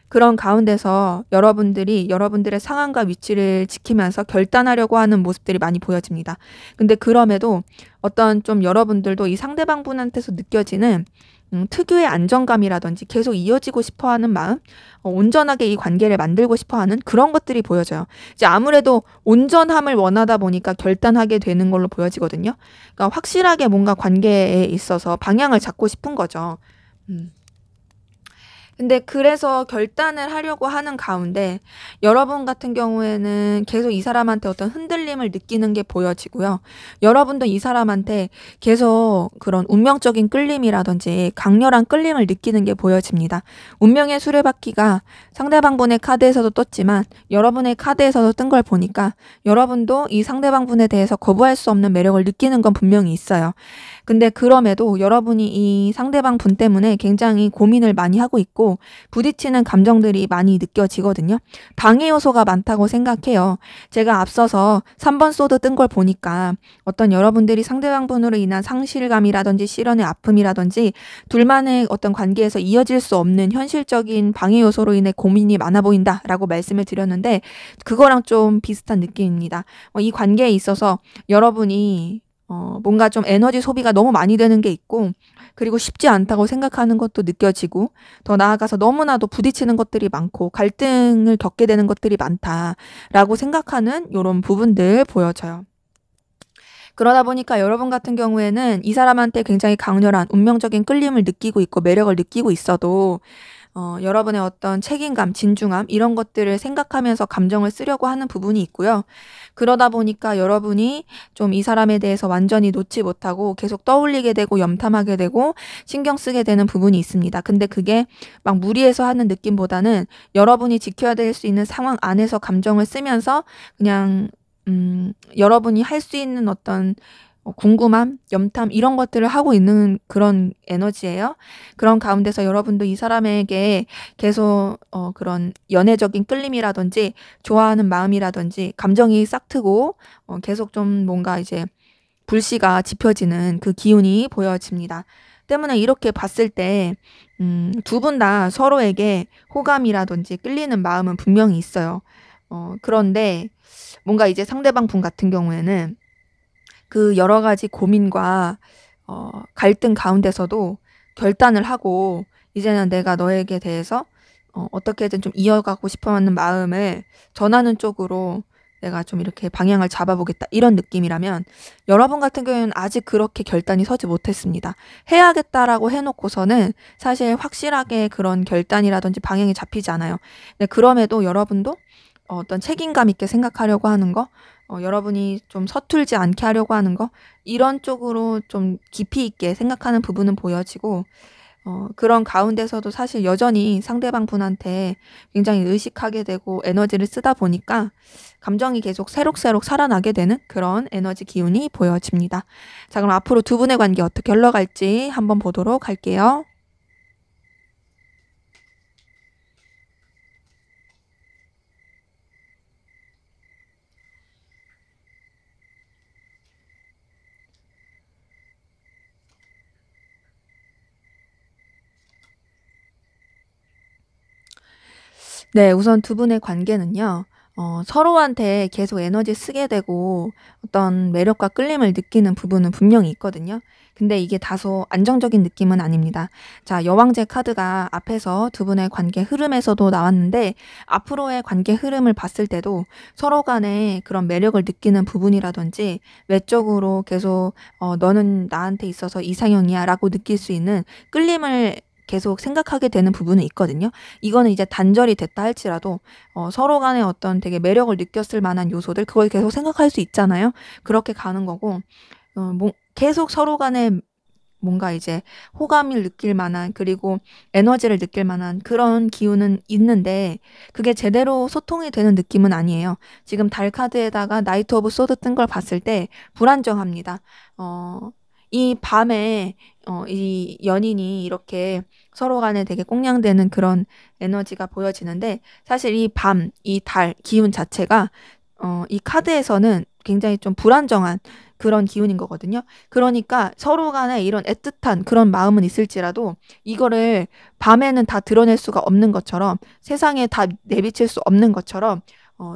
그런 가운데서 여러분들이 여러분들의 상황과 위치를 지키면서 결단하려고 하는 모습들이 많이 보여집니다. 근데 그럼에도 어떤 좀 여러분들도 이 상대방분한테서 느껴지는 특유의 안정감이라든지 계속 이어지고 싶어하는 마음, 온전하게 이 관계를 만들고 싶어하는 그런 것들이 보여져요. 이제 아무래도 온전함을 원하다 보니까 결단하게 되는 걸로 보여지거든요. 그러니까 확실하게 뭔가 관계에 있어서 방향을 잡고 싶은 거죠. 근데 그래서 결단을 하려고 하는 가운데 여러분 같은 경우에는 계속 이 사람한테 어떤 흔들림을 느끼는 게 보여지고요. 여러분도 이 사람한테 계속 그런 운명적인 끌림이라든지 강렬한 끌림을 느끼는 게 보여집니다. 운명의 수레바퀴가 상대방분의 카드에서도 떴지만 여러분의 카드에서도 뜬 걸 보니까 여러분도 이 상대방분에 대해서 거부할 수 없는 매력을 느끼는 건 분명히 있어요. 근데 그럼에도 여러분이 이 상대방 분 때문에 굉장히 고민을 많이 하고 있고 부딪히는 감정들이 많이 느껴지거든요. 방해 요소가 많다고 생각해요. 제가 앞서서 3번 소드 뜬 걸 보니까 어떤 여러분들이 상대방 분으로 인한 상실감이라든지 실현의 아픔이라든지 둘만의 어떤 관계에서 이어질 수 없는 현실적인 방해 요소로 인해 고민이 많아 보인다라고 말씀을 드렸는데 그거랑 좀 비슷한 느낌입니다. 이 관계에 있어서 여러분이 뭔가 좀 에너지 소비가 너무 많이 되는 게 있고 그리고 쉽지 않다고 생각하는 것도 느껴지고 더 나아가서 너무나도 부딪히는 것들이 많고 갈등을 겪게 되는 것들이 많다라고 생각하는 이런 부분들 보여져요. 그러다 보니까 여러분 같은 경우에는 이 사람한테 굉장히 강렬한 운명적인 끌림을 느끼고 있고 매력을 느끼고 있어도 여러분의 어떤 책임감, 진중함 이런 것들을 생각하면서 감정을 쓰려고 하는 부분이 있고요. 그러다 보니까 여러분이 좀 이 사람에 대해서 완전히 놓지 못하고 계속 떠올리게 되고 염탐하게 되고 신경 쓰게 되는 부분이 있습니다. 근데 그게 막 무리해서 하는 느낌보다는 여러분이 지켜야 될 수 있는 상황 안에서 감정을 쓰면서 그냥 여러분이 할 수 있는 어떤 궁금함, 염탐 이런 것들을 하고 있는 그런 에너지예요. 그런 가운데서 여러분도 이 사람에게 계속 그런 연애적인 끌림이라든지 좋아하는 마음이라든지 감정이 싹트고 계속 좀 뭔가 이제 불씨가 지펴지는 그 기운이 보여집니다. 때문에 이렇게 봤을 때 두 분 다 서로에게 호감이라든지 끌리는 마음은 분명히 있어요. 그런데 뭔가 이제 상대방 분 같은 경우에는 그 여러 가지 고민과 갈등 가운데서도 결단을 하고 이제는 내가 너에게 대해서 어떻게든 좀 이어가고 싶어하는 마음을 전하는 쪽으로 내가 좀 이렇게 방향을 잡아보겠다 이런 느낌이라면 여러분 같은 경우에는 아직 그렇게 결단이 서지 못했습니다. 해야겠다라고 해놓고서는 사실 확실하게 그런 결단이라든지 방향이 잡히지 않아요. 근데 그럼에도 여러분도 어떤 책임감 있게 생각하려고 하는 거 여러분이 좀 서툴지 않게 하려고 하는 거 이런 쪽으로 좀 깊이 있게 생각하는 부분은 보여지고 그런 가운데서도 사실 여전히 상대방 분한테 굉장히 의식하게 되고 에너지를 쓰다 보니까 감정이 계속 새록새록 살아나게 되는 그런 에너지 기운이 보여집니다. 자, 그럼 앞으로 두 분의 관계 어떻게 흘러갈지 한번 보도록 할게요. 네, 우선 두 분의 관계는요. 서로한테 계속 에너지 쓰게 되고 어떤 매력과 끌림을 느끼는 부분은 분명히 있거든요. 근데 이게 다소 안정적인 느낌은 아닙니다. 자, 여왕제 카드가 앞에서 두 분의 관계 흐름에서도 나왔는데 앞으로의 관계 흐름을 봤을 때도 서로 간에 그런 매력을 느끼는 부분이라든지 외적으로 계속 너는 나한테 있어서 이상형이야 라고 느낄 수 있는 끌림을 계속 생각하게 되는 부분은 있거든요. 이거는 이제 단절이 됐다 할지라도 서로 간에 어떤 되게 매력을 느꼈을 만한 요소들 그걸 계속 생각할 수 있잖아요. 그렇게 가는 거고 계속 서로 간에 뭔가 이제 호감을 느낄 만한 그리고 에너지를 느낄 만한 그런 기운은 있는데 그게 제대로 소통이 되는 느낌은 아니에요. 지금 달 카드에다가 나이트 오브 소드 뜬 걸 봤을 때 불안정합니다. 이 밤에 이 연인이 이렇게 서로 간에 되게 꽁냥대는 그런 에너지가 보여지는데 사실 이 밤, 이 달 기운 자체가 이 카드에서는 굉장히 좀 불안정한 그런 기운인 거거든요. 그러니까 서로 간에 이런 애틋한 그런 마음은 있을지라도 이거를 밤에는 다 드러낼 수가 없는 것처럼 세상에 다 내비칠 수 없는 것처럼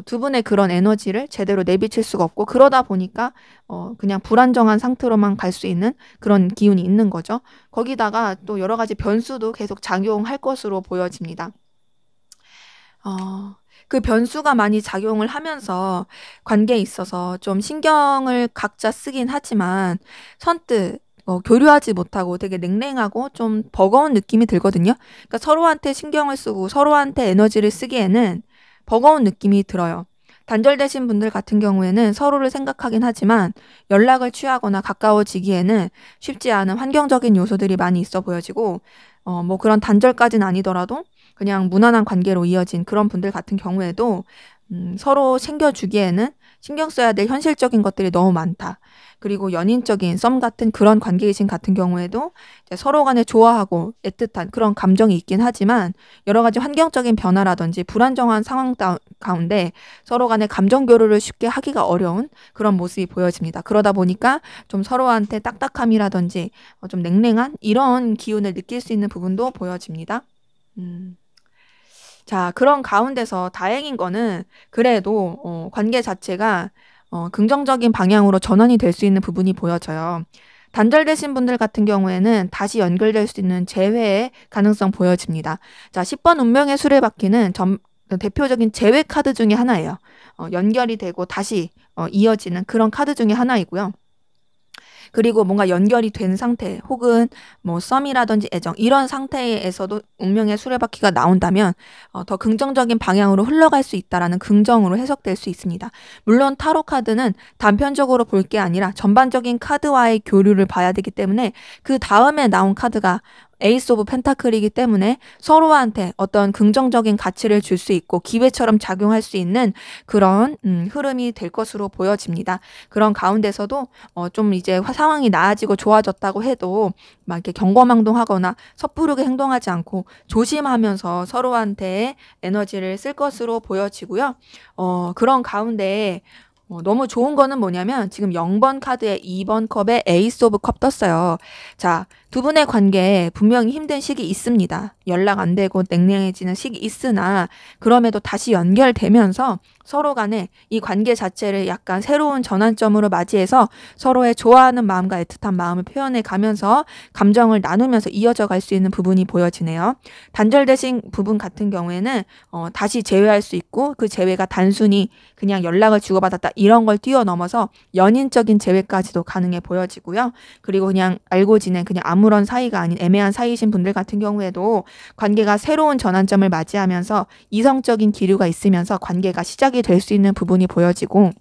두 분의 그런 에너지를 제대로 내비칠 수가 없고 그러다 보니까 그냥 불안정한 상태로만 갈 수 있는 그런 기운이 있는 거죠. 거기다가 또 여러 가지 변수도 계속 작용할 것으로 보여집니다. 그 변수가 많이 작용을 하면서 관계에 있어서 좀 신경을 각자 쓰긴 하지만 선뜻 교류하지 못하고 되게 냉랭하고 좀 버거운 느낌이 들거든요. 그러니까 서로한테 신경을 쓰고 서로한테 에너지를 쓰기에는 버거운 느낌이 들어요. 단절되신 분들 같은 경우에는 서로를 생각하긴 하지만 연락을 취하거나 가까워지기에는 쉽지 않은 환경적인 요소들이 많이 있어 보여지고 뭐 그런 단절까지는 아니더라도 그냥 무난한 관계로 이어진 그런 분들 같은 경우에도 서로 챙겨주기에는 신경 써야 될 현실적인 것들이 너무 많다. 그리고 연인적인 썸 같은 그런 관계이신 같은 경우에도 이제 서로 간에 좋아하고 애틋한 그런 감정이 있긴 하지만 여러 가지 환경적인 변화라든지 불안정한 상황 가운데 서로 간에 감정 교류를 쉽게 하기가 어려운 그런 모습이 보여집니다. 그러다 보니까 좀 서로한테 딱딱함이라든지 좀 냉랭한 이런 기운을 느낄 수 있는 부분도 보여집니다. 자, 그런 가운데서 다행인 거는 그래도 관계 자체가 긍정적인 방향으로 전환이 될 수 있는 부분이 보여져요. 단절되신 분들 같은 경우에는 다시 연결될 수 있는 재회의 가능성 보여집니다. 자, 10번 운명의 수레바퀴는 대표적인 재회 카드 중에 하나예요. 연결이 되고 다시 이어지는 그런 카드 중에 하나이고요. 그리고 뭔가 연결이 된 상태 혹은 뭐 썸이라든지 애정 이런 상태에서도 운명의 수레바퀴가 나온다면 더 긍정적인 방향으로 흘러갈 수 있다라는 긍정으로 해석될 수 있습니다. 물론 타로 카드는 단편적으로 볼 게 아니라 전반적인 카드와의 교류를 봐야 되기 때문에 그 다음에 나온 카드가 에이스 오브 펜타클이기 때문에 서로한테 어떤 긍정적인 가치를 줄 수 있고 기회처럼 작용할 수 있는 그런 흐름이 될 것으로 보여집니다. 그런 가운데서도 좀 이제 상황이 나아지고 좋아졌다고 해도 막 이렇게 경거망동하거나 섣부르게 행동하지 않고 조심하면서 서로한테 에너지를 쓸 것으로 보여지고요. 그런 가운데 너무 좋은 거는 뭐냐면 지금 0번 카드에 2번 컵에 에이스 오브 컵 떴어요. 자, 두 분의 관계에 분명히 힘든 시기 있습니다. 연락 안 되고 냉랭해지는 시기 있으나 그럼에도 다시 연결되면서 서로 간에 이 관계 자체를 약간 새로운 전환점으로 맞이해서 서로의 좋아하는 마음과 애틋한 마음을 표현해 가면서 감정을 나누면서 이어져 갈 수 있는 부분이 보여지네요. 단절되신 부분 같은 경우에는 다시 재회할 수 있고 그 재회가 단순히 그냥 연락을 주고받았다 이런 걸 뛰어넘어서 연인적인 재회까지도 가능해 보여지고요. 그리고 그냥 알고 지낸 그냥 아무런 사이가 아닌 애매한 사이이신 분들 같은 경우에도 관계가 새로운 전환점을 맞이하면서 이성적인 기류가 있으면서 관계가 시작이 될 수 있는 부분이 보여지고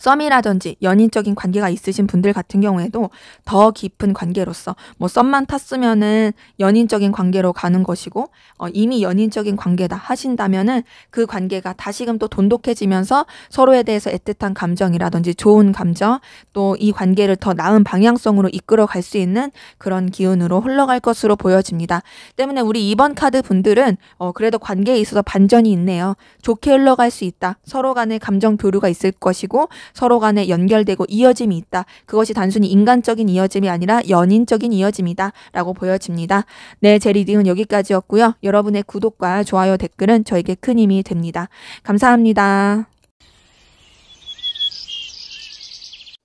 썸이라든지 연인적인 관계가 있으신 분들 같은 경우에도 더 깊은 관계로서 뭐 썸만 탔으면은 연인적인 관계로 가는 것이고 이미 연인적인 관계다 하신다면은 그 관계가 다시금 또 돈독해지면서 서로에 대해서 애틋한 감정이라든지 좋은 감정 또 이 관계를 더 나은 방향성으로 이끌어 갈 수 있는 그런 기운으로 흘러갈 것으로 보여집니다. 때문에 우리 2번 카드 분들은 그래도 관계에 있어서 반전이 있네요. 좋게 흘러갈 수 있다. 서로 간의 감정 교류가 있을 것이고 서로 간에 연결되고 이어짐이 있다. 그것이 단순히 인간적인 이어짐이 아니라 연인적인 이어짐이다 라고 보여집니다. 네, 제 리딩은 여기까지였고요. 여러분의 구독과 좋아요, 댓글은 저에게 큰 힘이 됩니다. 감사합니다.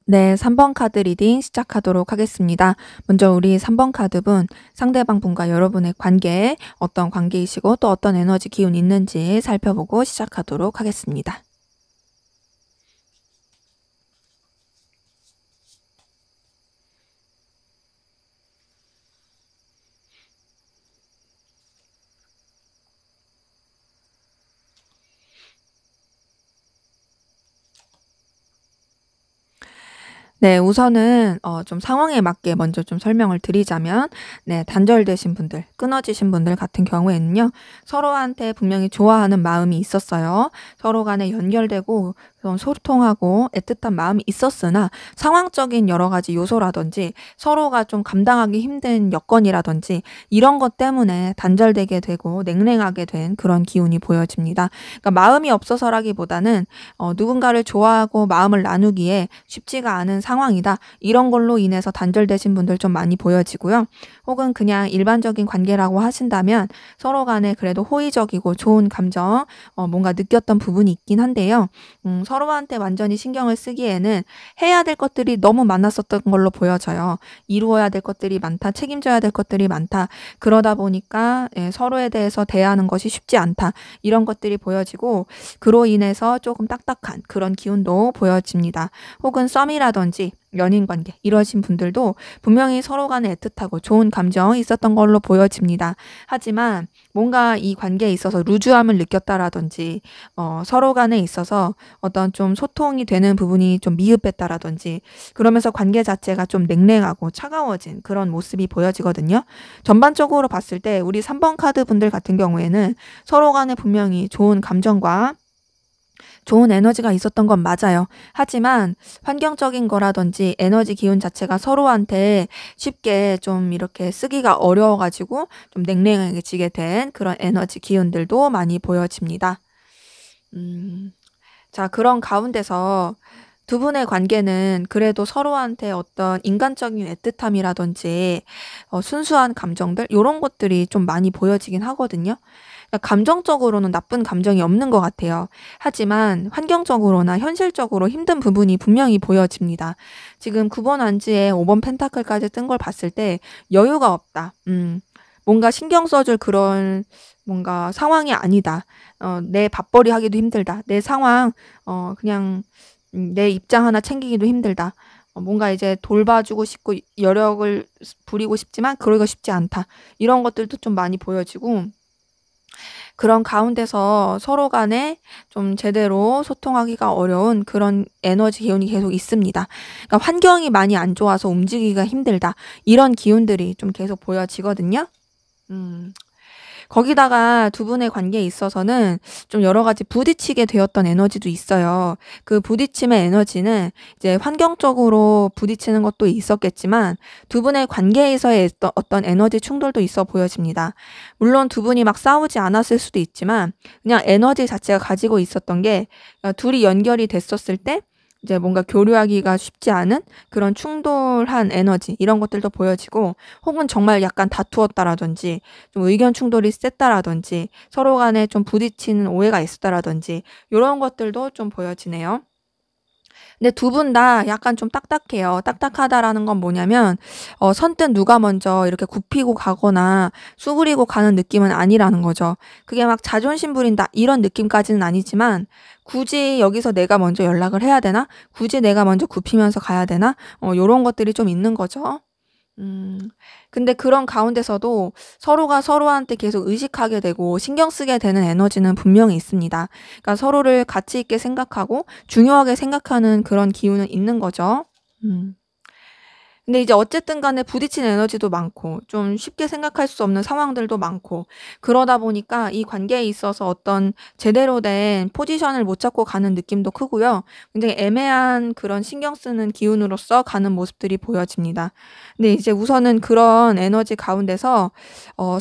네, 3번 카드 리딩 시작하도록 하겠습니다. 먼저 우리 3번 카드분, 상대방 분과 여러분의 관계에 어떤 관계이시고 또 어떤 에너지 기운이 있는지 살펴보고 시작하도록 하겠습니다. 네, 우선은 좀 상황에 맞게 먼저 좀 설명을 드리자면 네, 단절되신 분들, 끊어지신 분들 같은 경우에는요. 서로한테 분명히 좋아하는 마음이 있었어요. 서로 간에 연결되고 소통하고 애틋한 마음이 있었으나 상황적인 여러 가지 요소라든지 서로가 좀 감당하기 힘든 여건이라든지 이런 것 때문에 단절되게 되고 냉랭하게 된 그런 기운이 보여집니다. 그러니까 마음이 없어서라기보다는 누군가를 좋아하고 마음을 나누기에 쉽지가 않은 상황이다. 이런 걸로 인해서 단절되신 분들 좀 많이 보여지고요. 혹은 그냥 일반적인 관계라고 하신다면 서로 간에 그래도 호의적이고 좋은 감정 뭔가 느꼈던 부분이 있긴 한데요. 서로한테 완전히 신경을 쓰기에는 해야 될 것들이 너무 많았었던 걸로 보여져요. 이루어야 될 것들이 많다, 책임져야 될 것들이 많다. 그러다 보니까 서로에 대해서 대하는 것이 쉽지 않다. 이런 것들이 보여지고 그로 인해서 조금 딱딱한 그런 기운도 보여집니다. 혹은 썸이라든지 연인 관계 이러신 분들도 분명히 서로 간에 애틋하고 좋은 감정이 있었던 걸로 보여집니다. 하지만 뭔가 이 관계에 있어서 루즈함을 느꼈다라든지 서로 간에 있어서 어떤 좀 소통이 되는 부분이 좀 미흡했다라든지 그러면서 관계 자체가 좀 냉랭하고 차가워진 그런 모습이 보여지거든요. 전반적으로 봤을 때 우리 3번 카드 분들 같은 경우에는 서로 간에 분명히 좋은 감정과 좋은 에너지가 있었던 건 맞아요. 하지만 환경적인 거라든지 에너지 기운 자체가 서로한테 쉽게 좀 이렇게 쓰기가 어려워가지고 좀 냉랭해지게 된 그런 에너지 기운들도 많이 보여집니다. 자, 그런 가운데서 두 분의 관계는 그래도 서로한테 어떤 인간적인 애틋함이라든지 순수한 감정들 이런 것들이 좀 많이 보여지긴 하거든요. 그러니까 감정적으로는 나쁜 감정이 없는 것 같아요. 하지만 환경적으로나 현실적으로 힘든 부분이 분명히 보여집니다. 지금 9번 안지에 5번 펜타클까지 뜬 걸 봤을 때 여유가 없다. 뭔가 신경 써줄 그런 뭔가 상황이 아니다. 내 밥벌이 하기도 힘들다. 내 상황, 그냥 내 입장 하나 챙기기도 힘들다. 뭔가 이제 돌봐주고 싶고 여력을 부리고 싶지만 그러기가 쉽지 않다. 이런 것들도 좀 많이 보여지고 그런 가운데서 서로 간에 좀 제대로 소통하기가 어려운 그런 에너지 기운이 계속 있습니다. 그러니까 환경이 많이 안 좋아서 움직이기가 힘들다. 이런 기운들이 좀 계속 보여지거든요. 음. 거기다가 두 분의 관계에 있어서는 좀 여러 가지 부딪히게 되었던 에너지도 있어요. 그 부딪힘의 에너지는 이제 환경적으로 부딪히는 것도 있었겠지만 두 분의 관계에서의 어떤 에너지 충돌도 있어 보여집니다. 물론 두 분이 막 싸우지 않았을 수도 있지만 그냥 에너지 자체가 가지고 있었던 게 둘이 연결이 됐었을 때 이제 뭔가 교류하기가 쉽지 않은 그런 충돌한 에너지 이런 것들도 보여지고 혹은 정말 약간 다투었다라든지 좀 의견 충돌이 셌다라든지 서로 간에 좀 부딪히는 오해가 있었다라든지 이런 것들도 좀 보여지네요. 근데 두 분 다 약간 좀 딱딱해요. 딱딱하다라는 건 뭐냐면 선뜻 누가 먼저 이렇게 굽히고 가거나 수그리고 가는 느낌은 아니라는 거죠. 그게 막 자존심 부린다 이런 느낌까지는 아니지만 굳이 여기서 내가 먼저 연락을 해야 되나? 굳이 내가 먼저 굽히면서 가야 되나? 요런 것들이 좀 있는 거죠. 음. 근데 그런 가운데서도 서로가 서로한테 계속 의식하게 되고 신경 쓰게 되는 에너지는 분명히 있습니다. 그러니까 서로를 가치 있게 생각하고 중요하게 생각하는 그런 기운은 있는 거죠. 음. 근데 이제 어쨌든 간에 부딪히는 에너지도 많고 좀 쉽게 생각할 수 없는 상황들도 많고 그러다 보니까 이 관계에 있어서 어떤 제대로 된 포지션을 못 잡고 가는 느낌도 크고요. 굉장히 애매한 그런 신경 쓰는 기운으로서 가는 모습들이 보여집니다. 근데 이제 우선은 그런 에너지 가운데서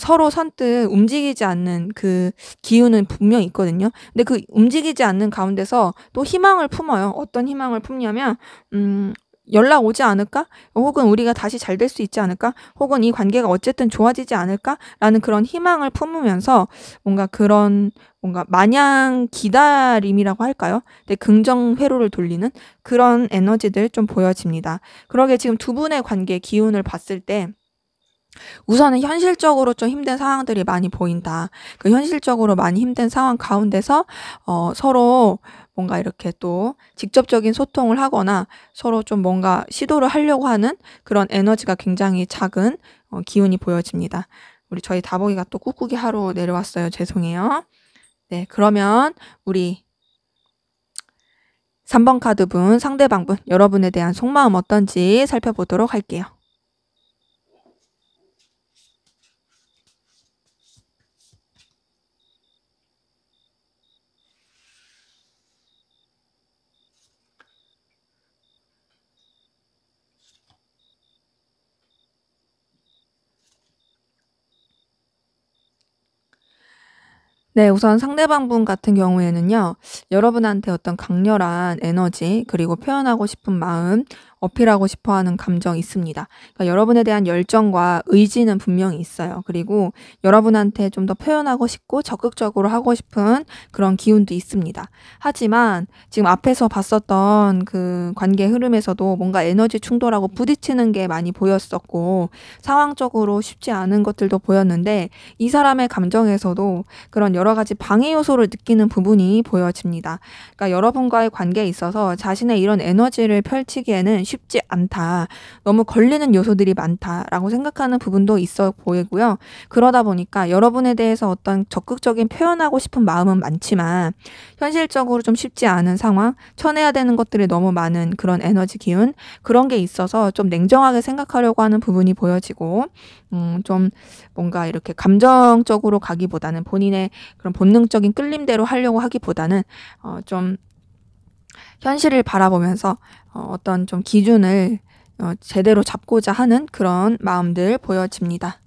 서로 선뜻 움직이지 않는 그 기운은 분명히 있거든요. 근데 그 움직이지 않는 가운데서 또 희망을 품어요. 어떤 희망을 품냐면 연락 오지 않을까? 혹은 우리가 다시 잘 될 수 있지 않을까? 혹은 이 관계가 어쨌든 좋아지지 않을까?라는 그런 희망을 품으면서 뭔가 그런 뭔가 마냥 기다림이라고 할까요? 근데 긍정 회로를 돌리는 그런 에너지들 좀 보여집니다. 그러게 지금 두 분의 관계 기운을 봤을 때 우선은 현실적으로 좀 힘든 상황들이 많이 보인다. 그 현실적으로 많이 힘든 상황 가운데서 서로 뭔가 이렇게 또 직접적인 소통을 하거나 서로 좀 뭔가 시도를 하려고 하는 그런 에너지가 굉장히 작은 기운이 보여집니다. 저희 다보기가 또 꾹꾹이 하러 내려왔어요. 죄송해요. 네, 그러면 우리 3번 카드 분, 상대방 분, 여러분에 대한 속마음 어떤지 살펴보도록 할게요. 네, 우선 상대방분 같은 경우에는요, 여러분한테 어떤 강렬한 에너지, 그리고 표현하고 싶은 마음, 어필하고 싶어 하는 감정이 있습니다. 그러니까 여러분에 대한 열정과 의지는 분명히 있어요. 그리고 여러분한테 좀 더 표현하고 싶고 적극적으로 하고 싶은 그런 기운도 있습니다. 하지만 지금 앞에서 봤었던 그 관계 흐름에서도 뭔가 에너지 충돌하고 부딪히는 게 많이 보였었고, 상황적으로 쉽지 않은 것들도 보였는데, 이 사람의 감정에서도 그런 여러 가지 방해 요소를 느끼는 부분이 보여집니다. 그러니까 여러분과의 관계에 있어서 자신의 이런 에너지를 펼치기에는 쉽지 않다. 너무 걸리는 요소들이 많다라고 생각하는 부분도 있어 보이고요. 그러다 보니까 여러분에 대해서 어떤 적극적인 표현하고 싶은 마음은 많지만 현실적으로 좀 쉽지 않은 상황, 쳐내야 되는 것들이 너무 많은 그런 에너지 기운, 그런 게 있어서 좀 냉정하게 생각하려고 하는 부분이 보여지고, 좀 뭔가 이렇게 감정적으로 가기보다는 본인의 그런 본능적인 끌림대로 하려고 하기보다는 좀 현실을 바라보면서 어떤 좀 기준을 제대로 잡고자 하는 그런 마음들 보여집니다.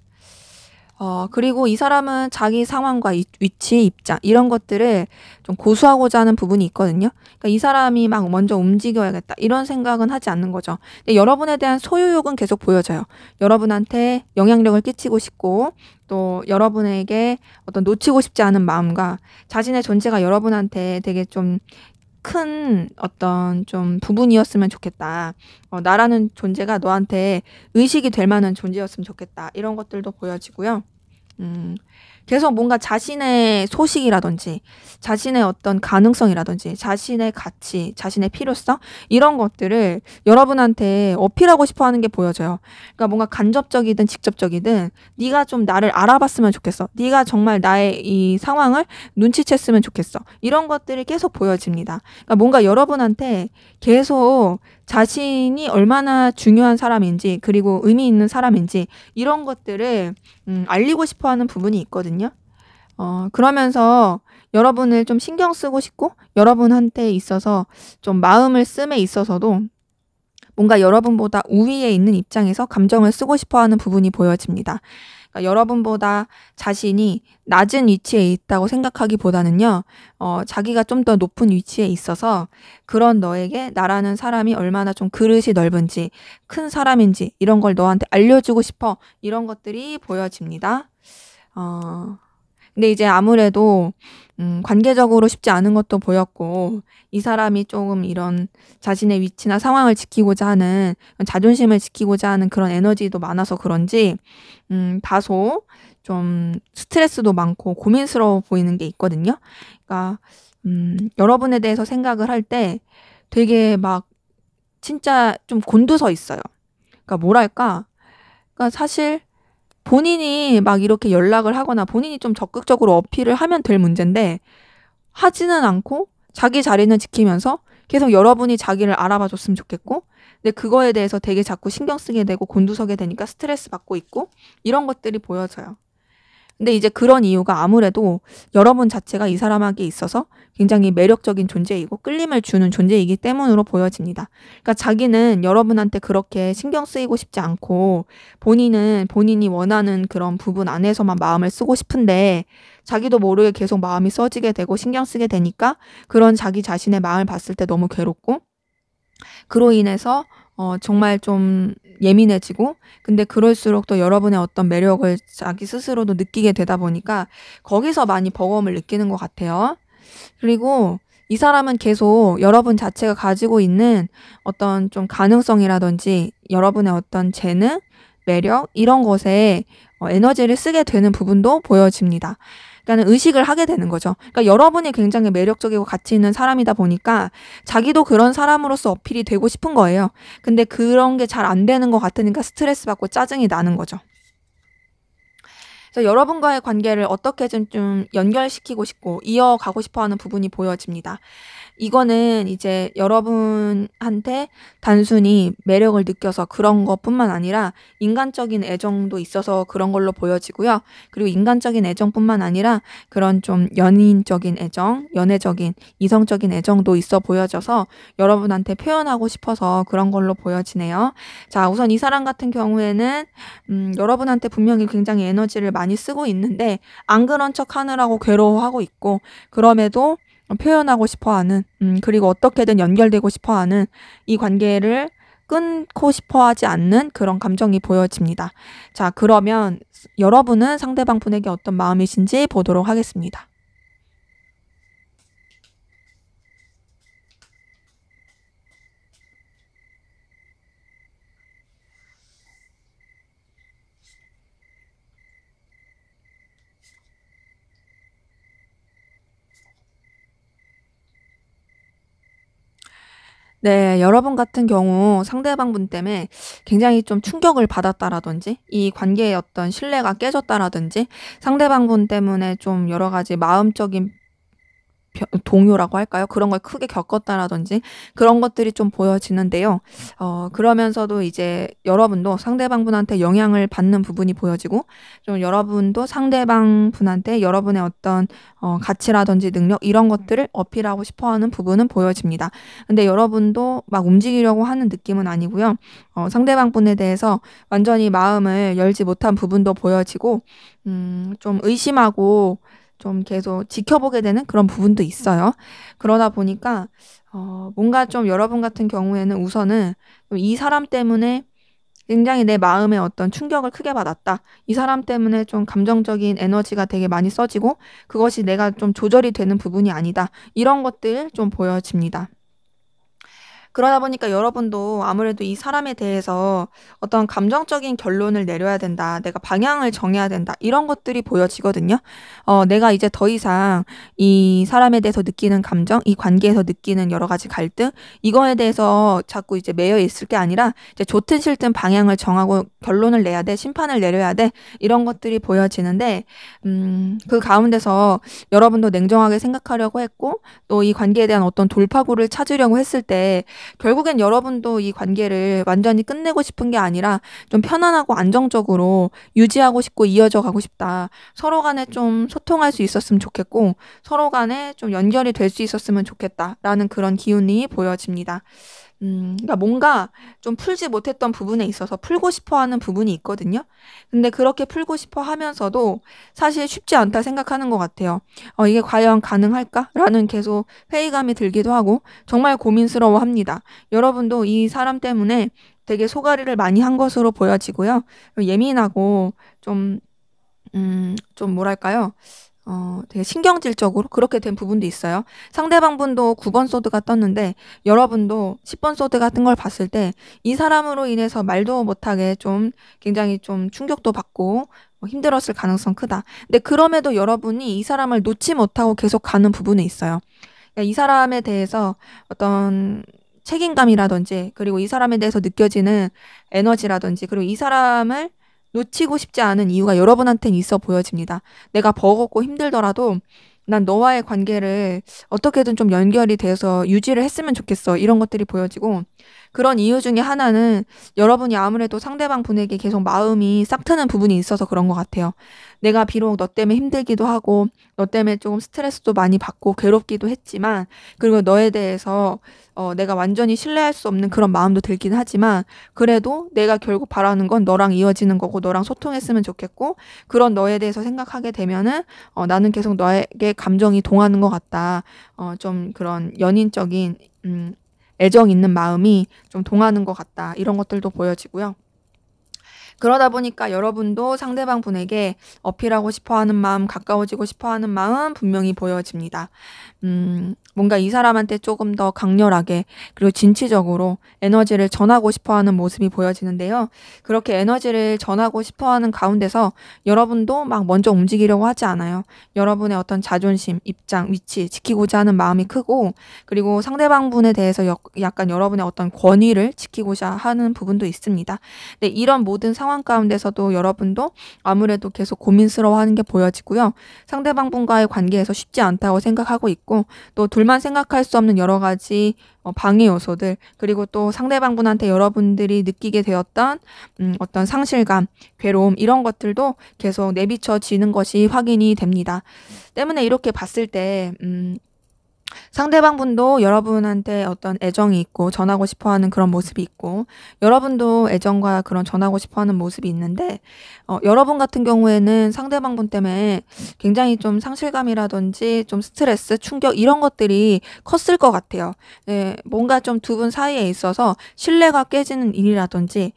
그리고 이 사람은 자기 상황과 위치, 입장 이런 것들을 좀 고수하고자 하는 부분이 있거든요. 그러니까 이 사람이 막 먼저 움직여야겠다 이런 생각은 하지 않는 거죠. 근데 여러분에 대한 소유욕은 계속 보여져요. 여러분한테 영향력을 끼치고 싶고 또 여러분에게 어떤 놓치고 싶지 않은 마음과 자신의 존재가 여러분한테 되게 좀 큰 어떤 좀 부분이었으면 좋겠다. 나라는 존재가 너한테 의식이 될 만한 존재였으면 좋겠다. 이런 것들도 보여지고요. 음, 계속 뭔가 자신의 소식이라든지, 자신의 어떤 가능성이라든지, 자신의 가치, 자신의 필요성, 이런 것들을 여러분한테 어필하고 싶어 하는 게 보여져요. 그러니까 뭔가 간접적이든 직접적이든, 네가 좀 나를 알아봤으면 좋겠어. 네가 정말 나의 이 상황을 눈치챘으면 좋겠어. 이런 것들이 계속 보여집니다. 그러니까 뭔가 여러분한테 계속 자신이 얼마나 중요한 사람인지, 그리고 의미 있는 사람인지, 이런 것들을 알리고 싶어 하는 부분이 있거든요. 그러면서 여러분을 좀 신경 쓰고 싶고, 여러분한테 있어서 좀 마음을 씀에 있어서도 뭔가 여러분보다 우위에 있는 입장에서 감정을 쓰고 싶어 하는 부분이 보여집니다. 그러니까 여러분보다 자신이 낮은 위치에 있다고 생각하기보다는요, 자기가 좀 더 높은 위치에 있어서 그런 너에게 나라는 사람이 얼마나 좀 그릇이 넓은지, 큰 사람인지, 이런 걸 너한테 알려주고 싶어. 이런 것들이 보여집니다. 근데 이제 아무래도 관계적으로 쉽지 않은 것도 보였고, 이 사람이 조금 이런 자신의 위치나 상황을 지키고자 하는, 자존심을 지키고자 하는 그런 에너지도 많아서 그런지 다소 좀 스트레스도 많고 고민스러워 보이는 게 있거든요. 그러니까 여러분에 대해서 생각을 할 때 되게 막 진짜 좀 곤두서 있어요. 그러니까 뭐랄까? 그러니까 사실 본인이 막 이렇게 연락을 하거나 본인이 좀 적극적으로 어필을 하면 될 문제인데 하지는 않고 자기 자리는 지키면서 계속 여러분이 자기를 알아봐 줬으면 좋겠고, 근데 그거에 대해서 되게 자꾸 신경 쓰게 되고 곤두서게 되니까 스트레스 받고 있고, 이런 것들이 보여져요. 근데 이제 그런 이유가 아무래도 여러분 자체가 이 사람에게 있어서 굉장히 매력적인 존재이고 끌림을 주는 존재이기 때문으로 보여집니다. 그러니까 자기는 여러분한테 그렇게 신경 쓰이고 싶지 않고 본인은 본인이 원하는 그런 부분 안에서만 마음을 쓰고 싶은데 자기도 모르게 계속 마음이 써지게 되고 신경 쓰게 되니까 그런 자기 자신의 마음을 봤을 때 너무 괴롭고, 그로 인해서 정말 좀 예민해지고, 근데 그럴수록 또 여러분의 어떤 매력을 자기 스스로도 느끼게 되다 보니까 거기서 많이 버거움을 느끼는 것 같아요. 그리고 이 사람은 계속 여러분 자체가 가지고 있는 어떤 좀 가능성이라든지 여러분의 어떤 재능, 매력 이런 것에 에너지를 쓰게 되는 부분도 보여집니다. 그러니까 의식을 하게 되는 거죠. 그러니까 여러분이 굉장히 매력적이고 가치 있는 사람이다 보니까 자기도 그런 사람으로서 어필이 되고 싶은 거예요. 근데 그런 게 잘 안 되는 것 같으니까 스트레스 받고 짜증이 나는 거죠. 그래서 여러분과의 관계를 어떻게든 좀 연결시키고 싶고 이어가고 싶어 하는 부분이 보여집니다. 이거는 이제 여러분한테 단순히 매력을 느껴서 그런 것뿐만 아니라 인간적인 애정도 있어서 그런 걸로 보여지고요. 그리고 인간적인 애정뿐만 아니라 그런 좀 연인적인 애정, 연애적인, 이성적인 애정도 있어 보여져서 여러분한테 표현하고 싶어서 그런 걸로 보여지네요. 자, 우선 이 사람 같은 경우에는 여러분한테 분명히 굉장히 에너지를 많이 쓰고 있는데 안 그런 척 하느라고 괴로워하고 있고, 그럼에도 표현하고 싶어 하는, 그리고 어떻게든 연결되고 싶어 하는, 이 관계를 끊고 싶어 하지 않는 그런 감정이 보여집니다. 자, 그러면 여러분은 상대방 분에게 어떤 마음이신지 보도록 하겠습니다. 네, 여러분 같은 경우 상대방분 때문에 굉장히 좀 충격을 받았다라든지, 이 관계의 어떤 신뢰가 깨졌다라든지, 상대방분 때문에 좀 여러 가지 마음적인 동요라고 할까요? 그런 걸 크게 겪었다라든지 그런 것들이 좀 보여지는데요. 그러면서도 이제 여러분도 상대방분한테 영향을 받는 부분이 보여지고, 좀 여러분도 상대방분한테 여러분의 어떤 가치라든지 능력 이런 것들을 어필하고 싶어하는 부분은 보여집니다. 근데 여러분도 막 움직이려고 하는 느낌은 아니고요. 상대방분에 대해서 완전히 마음을 열지 못한 부분도 보여지고, 좀 의심하고 좀 계속 지켜보게 되는 그런 부분도 있어요. 그러다 보니까 뭔가 좀 여러분 같은 경우에는 우선은 이 사람 때문에 굉장히 내 마음에 어떤 충격을 크게 받았다. 이 사람 때문에 좀 감정적인 에너지가 되게 많이 써지고 그것이 내가 좀 조절이 되는 부분이 아니다. 이런 것들 좀 보여집니다. 그러다 보니까 여러분도 아무래도 이 사람에 대해서 어떤 감정적인 결론을 내려야 된다. 내가 방향을 정해야 된다. 이런 것들이 보여지거든요. 내가 이제 더 이상 이 사람에 대해서 느끼는 감정, 이 관계에서 느끼는 여러 가지 갈등, 이거에 대해서 자꾸 이제 매여 있을 게 아니라 이제 좋든 싫든 방향을 정하고 결론을 내야 돼. 심판을 내려야 돼. 이런 것들이 보여지는데, 그 가운데서 여러분도 냉정하게 생각하려고 했고, 또 이 관계에 대한 어떤 돌파구를 찾으려고 했을 때 결국엔 여러분도 이 관계를 완전히 끝내고 싶은 게 아니라 좀 편안하고 안정적으로 유지하고 싶고 이어져 가고 싶다. 서로 간에 좀 소통할 수 있었으면 좋겠고 서로 간에 좀 연결이 될 수 있었으면 좋겠다라는 그런 기운이 보여집니다. 그러니까 뭔가 좀 풀지 못했던 부분에 있어서 풀고 싶어 하는 부분이 있거든요. 근데 그렇게 풀고 싶어 하면서도 사실 쉽지 않다 생각하는 것 같아요. 이게 과연 가능할까? 라는 계속 회의감이 들기도 하고 정말 고민스러워 합니다. 여러분도 이 사람 때문에 되게 소가리를 많이 한 것으로 보여지고요. 예민하고 좀, 좀 뭐랄까요? 되게 신경질적으로 그렇게 된 부분도 있어요. 상대방 분도 9번 소드가 떴는데 여러분도 10번 소드 같은 걸 봤을 때 이 사람으로 인해서 말도 못하게 좀 굉장히 좀 충격도 받고 힘들었을 가능성 크다. 근데 그럼에도 여러분이 이 사람을 놓지 못하고 계속 가는 부분에 있어요. 그러니까 이 사람에 대해서 어떤 책임감이라든지 그리고 이 사람에 대해서 느껴지는 에너지라든지 그리고 이 사람을 놓치고 싶지 않은 이유가 여러분한테는 있어 보여집니다. 내가 버겁고 힘들더라도 난 너와의 관계를 어떻게든 좀 연결이 돼서 유지를 했으면 좋겠어. 이런 것들이 보여지고 그런 이유 중에 하나는 여러분이 아무래도 상대방 분에게 계속 마음이 싹트는 부분이 있어서 그런 것 같아요. 내가 비록 너 때문에 힘들기도 하고 너 때문에 조금 스트레스도 많이 받고 괴롭기도 했지만 그리고 너에 대해서 내가 완전히 신뢰할 수 없는 그런 마음도 들긴 하지만 그래도 내가 결국 바라는 건 너랑 이어지는 거고 너랑 소통했으면 좋겠고 그런 너에 대해서 생각하게 되면은 나는 계속 너에게 감정이 동하는 것 같다. 좀 그런 연인적인 애정 있는 마음이 좀 동하는 것 같다. 이런 것들도 보여지고요. 그러다 보니까 여러분도 상대방 분에게 어필하고 싶어 하는 마음, 가까워지고 싶어 하는 마음 분명히 보여집니다. 뭔가 이 사람한테 조금 더 강렬하게 그리고 진취적으로 에너지를 전하고 싶어 하는 모습이 보여지는데요. 그렇게 에너지를 전하고 싶어 하는 가운데서 여러분도 막 먼저 움직이려고 하지 않아요. 여러분의 어떤 자존심, 입장, 위치 지키고자 하는 마음이 크고 그리고 상대방 분에 대해서 약간 여러분의 어떤 권위를 지키고자 하는 부분도 있습니다. 네, 이런 모든 상황 상황 가운데서도 여러분도 아무래도 계속 고민스러워하는 게 보여지고요. 상대방분과의 관계에서 쉽지 않다고 생각하고 있고 또 둘만 생각할 수 없는 여러 가지 방해 요소들 그리고 또 상대방분한테 여러분들이 느끼게 되었던 어떤 상실감, 괴로움 이런 것들도 계속 내비쳐지는 것이 확인이 됩니다. 때문에 이렇게 봤을 때 상대방분도 여러분한테 어떤 애정이 있고 전하고 싶어하는 그런 모습이 있고 여러분도 애정과 그런 전하고 싶어하는 모습이 있는데 여러분 같은 경우에는 상대방분 때문에 굉장히 좀 상실감이라든지 좀 스트레스, 충격 이런 것들이 컸을 것 같아요. 네, 뭔가 좀 두 분 사이에 있어서 신뢰가 깨지는 일이라든지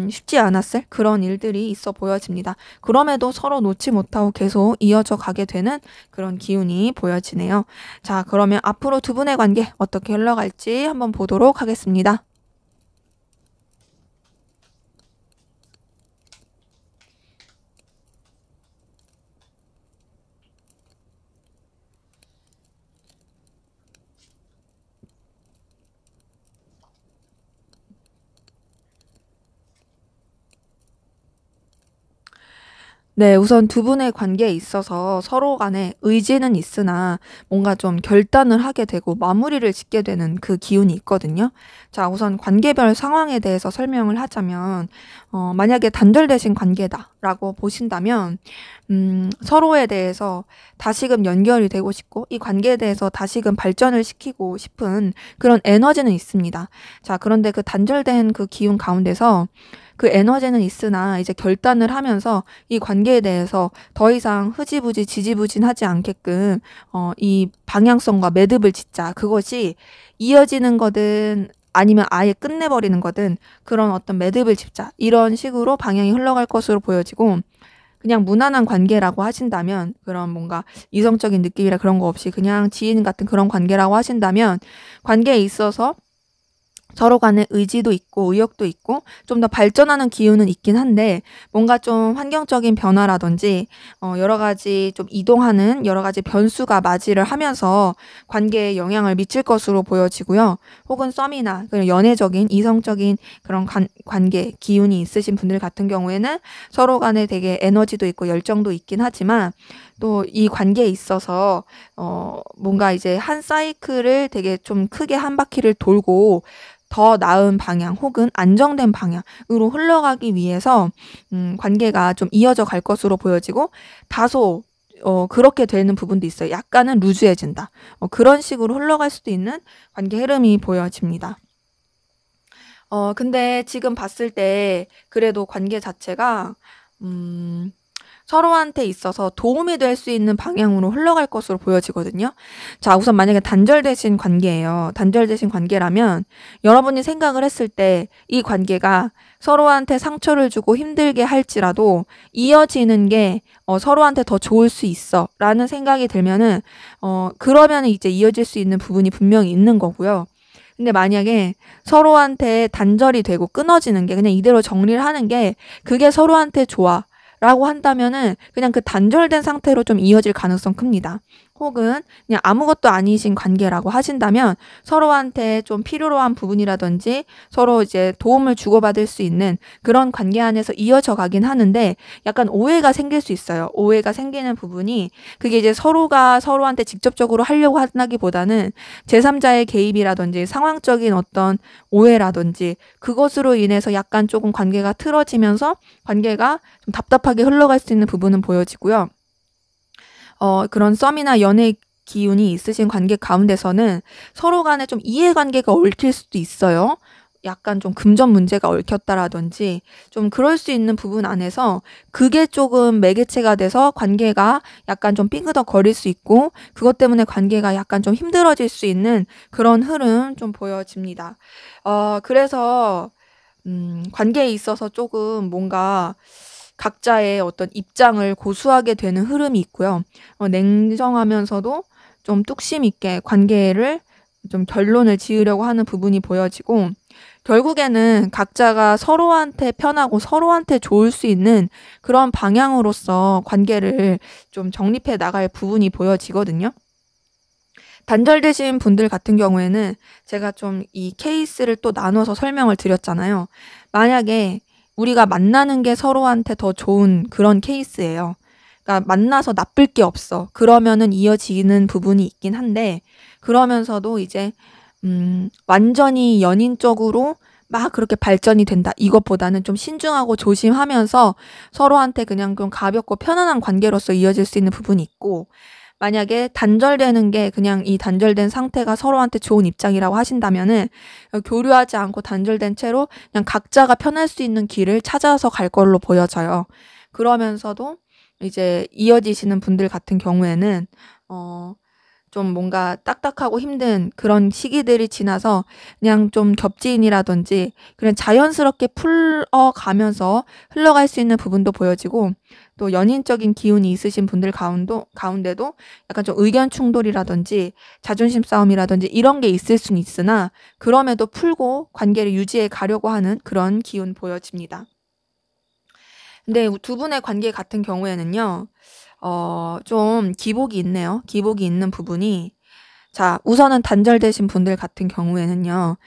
쉽지 않았을 그런 일들이 있어 보여집니다. 그럼에도 서로 놓지 못하고 계속 이어져 가게 되는 그런 기운이 보여지네요. 자, 그러면 앞으로 두 분의 관계 어떻게 흘러갈지 한번 보도록 하겠습니다. 네, 우선 두 분의 관계에 있어서 서로 간에 의지는 있으나 뭔가 좀 결단을 하게 되고 마무리를 짓게 되는 그 기운이 있거든요. 자, 우선 관계별 상황에 대해서 설명을 하자면, 만약에 단절되신 관계다라고 보신다면, 서로에 대해서 다시금 연결이 되고 싶고, 이 관계에 대해서 다시금 발전을 시키고 싶은 그런 에너지는 있습니다. 자, 그런데 그 단절된 그 기운 가운데서 그 에너지는 있으나 이제 결단을 하면서 이 관계에 대해서 더 이상 흐지부지 지지부진하지 않게끔 이 방향성과 매듭을 짓자. 그것이 이어지는 거든 아니면 아예 끝내버리는 거든 그런 어떤 매듭을 짓자. 이런 식으로 방향이 흘러갈 것으로 보여지고 그냥 무난한 관계라고 하신다면 그런 뭔가 이성적인 느낌이라 그런 거 없이 그냥 지인 같은 그런 관계라고 하신다면 관계에 있어서 서로 간에 의지도 있고 의욕도 있고 좀 더 발전하는 기운은 있긴 한데 뭔가 좀 환경적인 변화라든지 여러 가지 좀 이동하는 여러 가지 변수가 맞이를 하면서 관계에 영향을 미칠 것으로 보여지고요. 혹은 썸이나 그런 연애적인 이성적인 그런 관계 기운이 있으신 분들 같은 경우에는 서로 간에 되게 에너지도 있고 열정도 있긴 하지만 또 이 관계에 있어서 뭔가 이제 한 사이클을 되게 좀 크게 한 바퀴를 돌고 더 나은 방향 혹은 안정된 방향으로 흘러가기 위해서 관계가 좀 이어져 갈 것으로 보여지고 다소 그렇게 되는 부분도 있어요. 약간은 루즈해진다. 그런 식으로 흘러갈 수도 있는 관계 흐름이 보여집니다. 근데 지금 봤을 때 그래도 관계 자체가 서로한테 있어서 도움이 될 수 있는 방향으로 흘러갈 것으로 보여지거든요. 자, 우선 만약에 단절되신 관계예요. 단절되신 관계라면 여러분이 생각을 했을 때 이 관계가 서로한테 상처를 주고 힘들게 할지라도 이어지는 게 서로한테 더 좋을 수 있어 라는 생각이 들면은 그러면은 이제 이어질 수 있는 부분이 분명히 있는 거고요. 근데 만약에 서로한테 단절이 되고 끊어지는 게 그냥 이대로 정리를 하는 게 그게 서로한테 좋아 라고 한다면은 그냥 그 단절된 상태로 좀 이어질 가능성 큽니다. 혹은 그냥 아무것도 아니신 관계라고 하신다면 서로한테 좀 필요로 한 부분이라든지 서로 이제 도움을 주고받을 수 있는 그런 관계 안에서 이어져 가긴 하는데 약간 오해가 생길 수 있어요. 오해가 생기는 부분이 그게 이제 서로가 서로한테 직접적으로 하려고 하기보다는 제3자의 개입이라든지 상황적인 어떤 오해라든지 그것으로 인해서 약간 조금 관계가 틀어지면서 관계가 좀 답답하게 흘러갈 수 있는 부분은 보여지고요. 그런 썸이나 연애 기운이 있으신 관계 가운데서는 서로 간에 좀 이해관계가 얽힐 수도 있어요. 약간 좀 금전 문제가 얽혔다라든지 좀 그럴 수 있는 부분 안에서 그게 조금 매개체가 돼서 관계가 약간 좀 삐그덕거릴 수 있고 그것 때문에 관계가 약간 좀 힘들어질 수 있는 그런 흐름 좀 보여집니다. 그래서 관계에 있어서 조금 뭔가 각자의 어떤 입장을 고수하게 되는 흐름이 있고요. 냉정하면서도 좀 뚝심 있게 관계를 좀 결론을 지으려고 하는 부분이 보여지고 결국에는 각자가 서로한테 편하고 서로한테 좋을 수 있는 그런 방향으로서 관계를 좀 정립해 나갈 부분이 보여지거든요. 단절되신 분들 같은 경우에는 제가 좀 이 케이스를 또 나눠서 설명을 드렸잖아요. 만약에 우리가 만나는 게 서로한테 더 좋은 그런 케이스예요. 그러니까 만나서 나쁠 게 없어. 그러면은 이어지는 부분이 있긴 한데, 그러면서도 이제 완전히 연인적으로 막 그렇게 발전이 된다. 이것보다는 좀 신중하고 조심하면서 서로한테 그냥 좀 가볍고 편안한 관계로서 이어질 수 있는 부분이 있고, 만약에 단절되는 게 그냥 이 단절된 상태가 서로한테 좋은 입장이라고 하신다면은 교류하지 않고 단절된 채로 그냥 각자가 편할 수 있는 길을 찾아서 갈 걸로 보여져요. 그러면서도 이제 이어지시는 분들 같은 경우에는 좀 뭔가 딱딱하고 힘든 그런 시기들이 지나서 그냥 좀 겹지인이라든지 그냥 자연스럽게 풀어가면서 흘러갈 수 있는 부분도 보여지고, 또 연인적인 기운이 있으신 분들 가운데도 약간 좀 의견 충돌이라든지 자존심 싸움이라든지 이런 게 있을 수는 있으나 그럼에도 풀고 관계를 유지해 가려고 하는 그런 기운 보여집니다. 근데 두 분의 관계 같은 경우에는요, 좀 기복이 있네요. 기복이 있는 부분이, 자, 우선은 단절되신 분들 같은 경우에는요,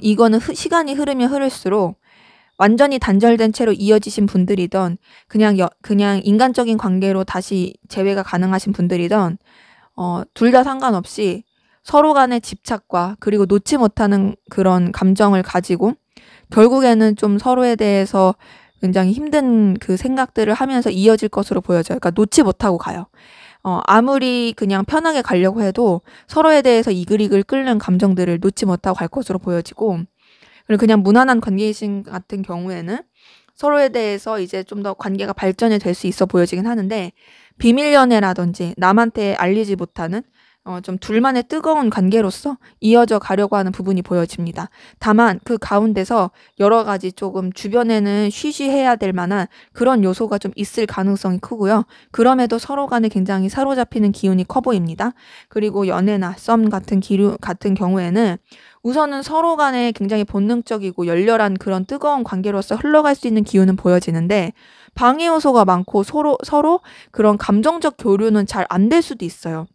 이거는 시간이 흐르면 흐를수록 완전히 단절된 채로 이어지신 분들이던 그냥 인간적인 관계로 다시 재회가 가능하신 분들이던 둘 다 상관없이 서로 간의 집착과 그리고 놓지 못하는 그런 감정을 가지고 결국에는 좀 서로에 대해서 굉장히 힘든 그 생각들을 하면서 이어질 것으로 보여져요. 그러니까 놓지 못하고 가요. 아무리 그냥 편하게 가려고 해도 서로에 대해서 이글이글 끓는 감정들을 놓지 못하고 갈 것으로 보여지고, 그리고 그냥 무난한 관계이신 같은 경우에는 서로에 대해서 이제 좀 더 관계가 발전이 될 수 있어 보여지긴 하는데, 비밀 연애라든지 남한테 알리지 못하는 좀 둘만의 뜨거운 관계로서 이어져 가려고 하는 부분이 보여집니다. 다만 그 가운데서 여러 가지 조금 주변에는 쉬쉬해야 될 만한 그런 요소가 좀 있을 가능성이 크고요. 그럼에도 서로 간에 굉장히 사로잡히는 기운이 커 보입니다. 그리고 연애나 썸 같은 경우에는 우선은 서로 간에 굉장히 본능적이고 열렬한 그런 뜨거운 관계로서 흘러갈 수 있는 기운은 보여지는데, 방해 요소가 많고 서로 그런 감정적 교류는 잘 안 될 수도 있어요.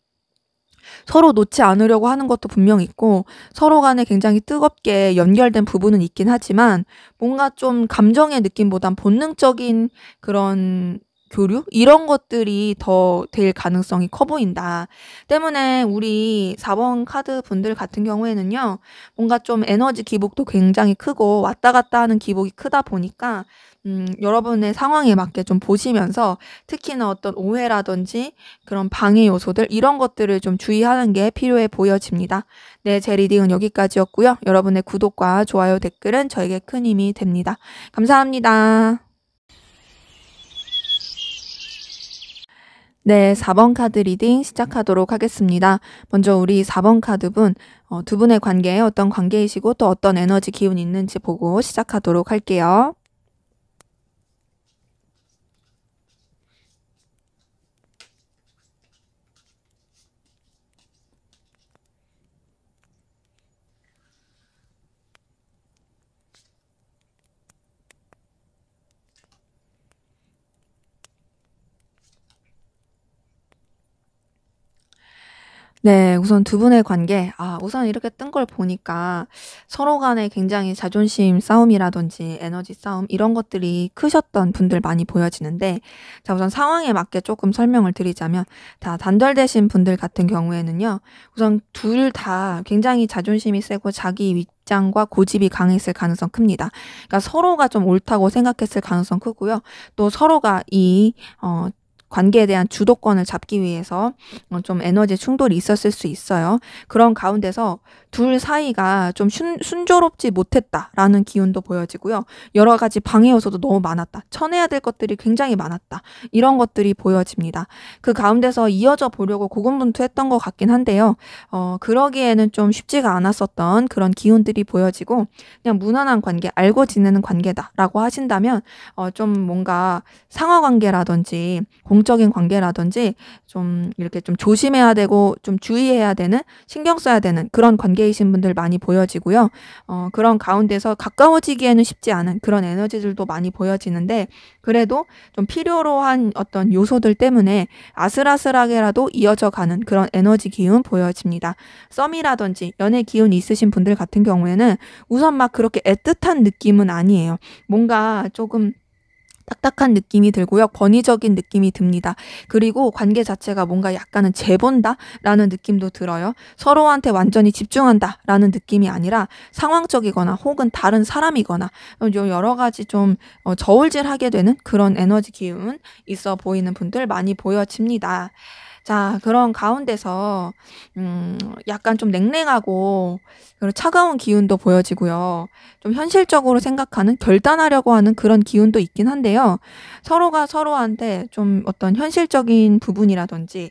서로 놓지 않으려고 하는 것도 분명 있고 서로 간에 굉장히 뜨겁게 연결된 부분은 있긴 하지만, 뭔가 좀 감정의 느낌보단 본능적인 그런 교류? 이런 것들이 더 될 가능성이 커 보인다. 때문에 우리 4번 카드 분들 같은 경우에는요, 뭔가 좀 에너지 기복도 굉장히 크고 왔다 갔다 하는 기복이 크다 보니까 여러분의 상황에 맞게 좀 보시면서 특히나 어떤 오해라든지 그런 방해 요소들 이런 것들을 좀 주의하는 게 필요해 보여집니다. 네, 제 리딩은 여기까지였고요. 여러분의 구독과 좋아요, 댓글은 저에게 큰 힘이 됩니다. 감사합니다. 네, 4번 카드 리딩 시작하도록 하겠습니다. 먼저 우리 4번 카드분, 두 분의 관계에 어떤 관계이시고 또 어떤 에너지 기운이 있는지 보고 시작하도록 할게요. 네. 우선 두 분의 관계, 우선 이렇게 뜬 걸 보니까 서로 간에 굉장히 자존심 싸움이라든지 에너지 싸움 이런 것들이 크셨던 분들 많이 보여지는데, 자, 우선 상황에 맞게 조금 설명을 드리자면, 다 단절되신 분들 같은 경우에는요, 우선 둘 다 굉장히 자존심이 세고 자기 입장과 고집이 강했을 가능성 큽니다. 그러니까 서로가 좀 옳다고 생각했을 가능성 크고요. 또 서로가 이 관계에 대한 주도권을 잡기 위해서 좀 에너지 충돌이 있었을 수 있어요. 그런 가운데서 둘 사이가 좀 순조롭지 못했다라는 기운도 보여지고요. 여러 가지 방해 요소도 너무 많았다. 쳐내야 될 것들이 굉장히 많았다. 이런 것들이 보여집니다. 그 가운데서 이어져 보려고 고군분투했던 것 같긴 한데요. 그러기에는 좀 쉽지가 않았었던 그런 기운들이 보여지고, 그냥 무난한 관계, 알고 지내는 관계다라고 하신다면 좀 뭔가 상하 관계라든지 공적인 관계라든지 좀 이렇게 좀 조심해야 되고 좀 주의해야 되는, 신경 써야 되는 그런 관계이신 분들 많이 보여지고요. 그런 가운데서 가까워지기에는 쉽지 않은 그런 에너지들도 많이 보여지는데, 그래도 좀 필요로 한 어떤 요소들 때문에 아슬아슬하게라도 이어져 가는 그런 에너지 기운 보여집니다. 썸이라든지 연애 기운 있으신 분들 같은 경우에는 우선 막 그렇게 애틋한 느낌은 아니에요. 뭔가 조금 딱딱한 느낌이 들고요. 권위적인 느낌이 듭니다. 그리고 관계 자체가 뭔가 약간은 재본다라는 느낌도 들어요. 서로한테 완전히 집중한다라는 느낌이 아니라 상황적이거나 혹은 다른 사람이거나 여러 가지 좀 저울질하게 되는 그런 에너지 기운 있어 보이는 분들 많이 보여집니다. 자, 그런 가운데서 약간 좀 냉랭하고 그리고 차가운 기운도 보여지고요. 좀 현실적으로 생각하는, 결단하려고 하는 그런 기운도 있긴 한데요. 서로가 서로한테 좀 어떤 현실적인 부분이라든지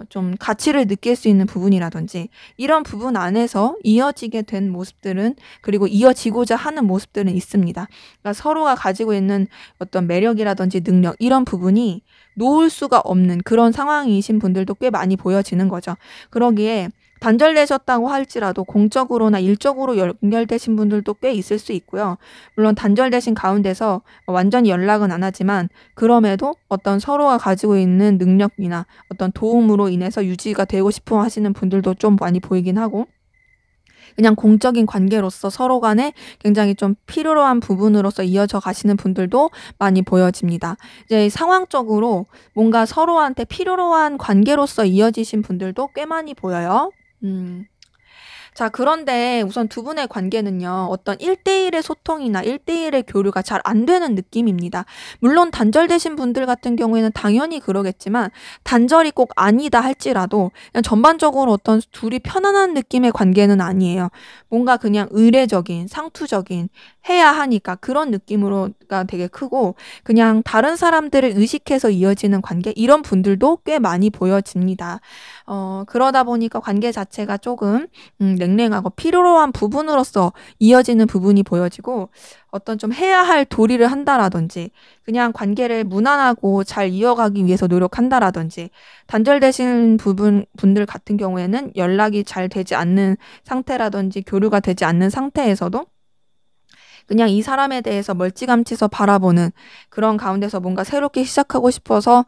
좀 가치를 느낄 수 있는 부분이라든지 이런 부분 안에서 이어지게 된 모습들은, 그리고 이어지고자 하는 모습들은 있습니다. 그러니까 서로가 가지고 있는 어떤 매력이라든지 능력, 이런 부분이 놓을 수가 없는 그런 상황이신 분들도 꽤 많이 보여지는 거죠. 그러기에 단절되셨다고 할지라도 공적으로나 일적으로 연결되신 분들도 꽤 있을 수 있고요. 물론 단절되신 가운데서 완전히 연락은 안 하지만 그럼에도 어떤 서로가 가지고 있는 능력이나 어떤 도움으로 인해서 유지가 되고 싶어 하시는 분들도 좀 많이 보이긴 하고, 그냥 공적인 관계로서 서로 간에 굉장히 좀 필요로 한 부분으로서 이어져 가시는 분들도 많이 보여집니다. 이제 상황적으로 뭔가 서로한테 필요로 한 관계로서 이어지신 분들도 꽤 많이 보여요. 자, 그런데 우선 두 분의 관계는요, 어떤 1대1의 소통이나 1대1의 교류가 잘 안 되는 느낌입니다. 물론 단절되신 분들 같은 경우에는 당연히 그러겠지만, 단절이 꼭 아니다 할지라도 그냥 전반적으로 어떤 둘이 편안한 느낌의 관계는 아니에요. 뭔가 그냥 의례적인, 상투적인, 해야 하니까 그런 느낌으로가 되게 크고, 그냥 다른 사람들을 의식해서 이어지는 관계, 이런 분들도 꽤 많이 보여집니다. 그러다 보니까 관계 자체가 조금 냉랭하고 필요로 한 부분으로서 이어지는 부분이 보여지고, 어떤 좀 해야 할 도리를 한다라든지 그냥 관계를 무난하고 잘 이어가기 위해서 노력한다라든지, 단절되신 분들 같은 경우에는 연락이 잘 되지 않는 상태라든지 교류가 되지 않는 상태에서도 그냥 이 사람에 대해서 멀찌감치서 바라보는 그런 가운데서 뭔가 새롭게 시작하고 싶어서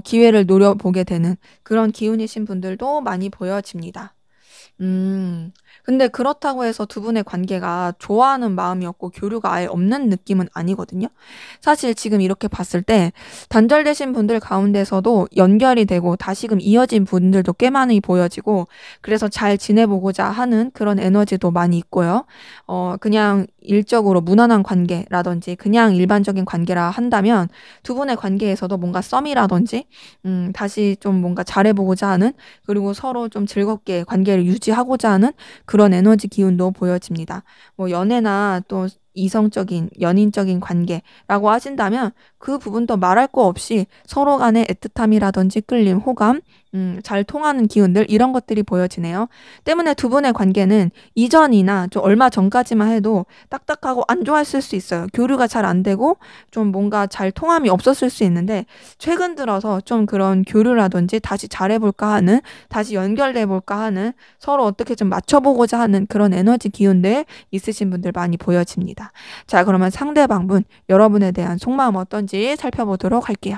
기회를 노려보게 되는 그런 기운이신 분들도 많이 보여집니다. 음. 근데 그렇다고 해서 두 분의 관계가 좋아하는 마음이 없고 교류가 아예 없는 느낌은 아니거든요. 사실 지금 이렇게 봤을 때 단절되신 분들 가운데서도 연결이 되고 다시금 이어진 분들도 꽤 많이 보여지고, 그래서 잘 지내보고자 하는 그런 에너지도 많이 있고요. 그냥 일적으로 무난한 관계라든지 그냥 일반적인 관계라 한다면 두 분의 관계에서도 뭔가 썸이라든지 다시 좀 뭔가 잘해보고자 하는, 그리고 서로 좀 즐겁게 관계를 유지하고자 하는 그런 에너지 기운도 보여집니다. 뭐 연애나 또 이성적인 연인적인 관계라고 하신다면 그 부분도 말할 거 없이 서로 간의 애틋함이라든지 끌림, 호감, 잘 통하는 기운들, 이런 것들이 보여지네요. 때문에 두 분의 관계는 이전이나 좀 얼마 전까지만 해도 딱딱하고 안 좋았을 수 있어요. 교류가 잘 안 되고 좀 뭔가 잘 통함이 없었을 수 있는데, 최근 들어서 좀 그런 교류라든지 다시 잘해볼까 하는, 다시 연결돼볼까 하는, 서로 어떻게 좀 맞춰보고자 하는 그런 에너지 기운들 있으신 분들 많이 보여집니다. 자, 그러면 상대방분 여러분에 대한 속마음 어떤지 살펴보도록 할게요.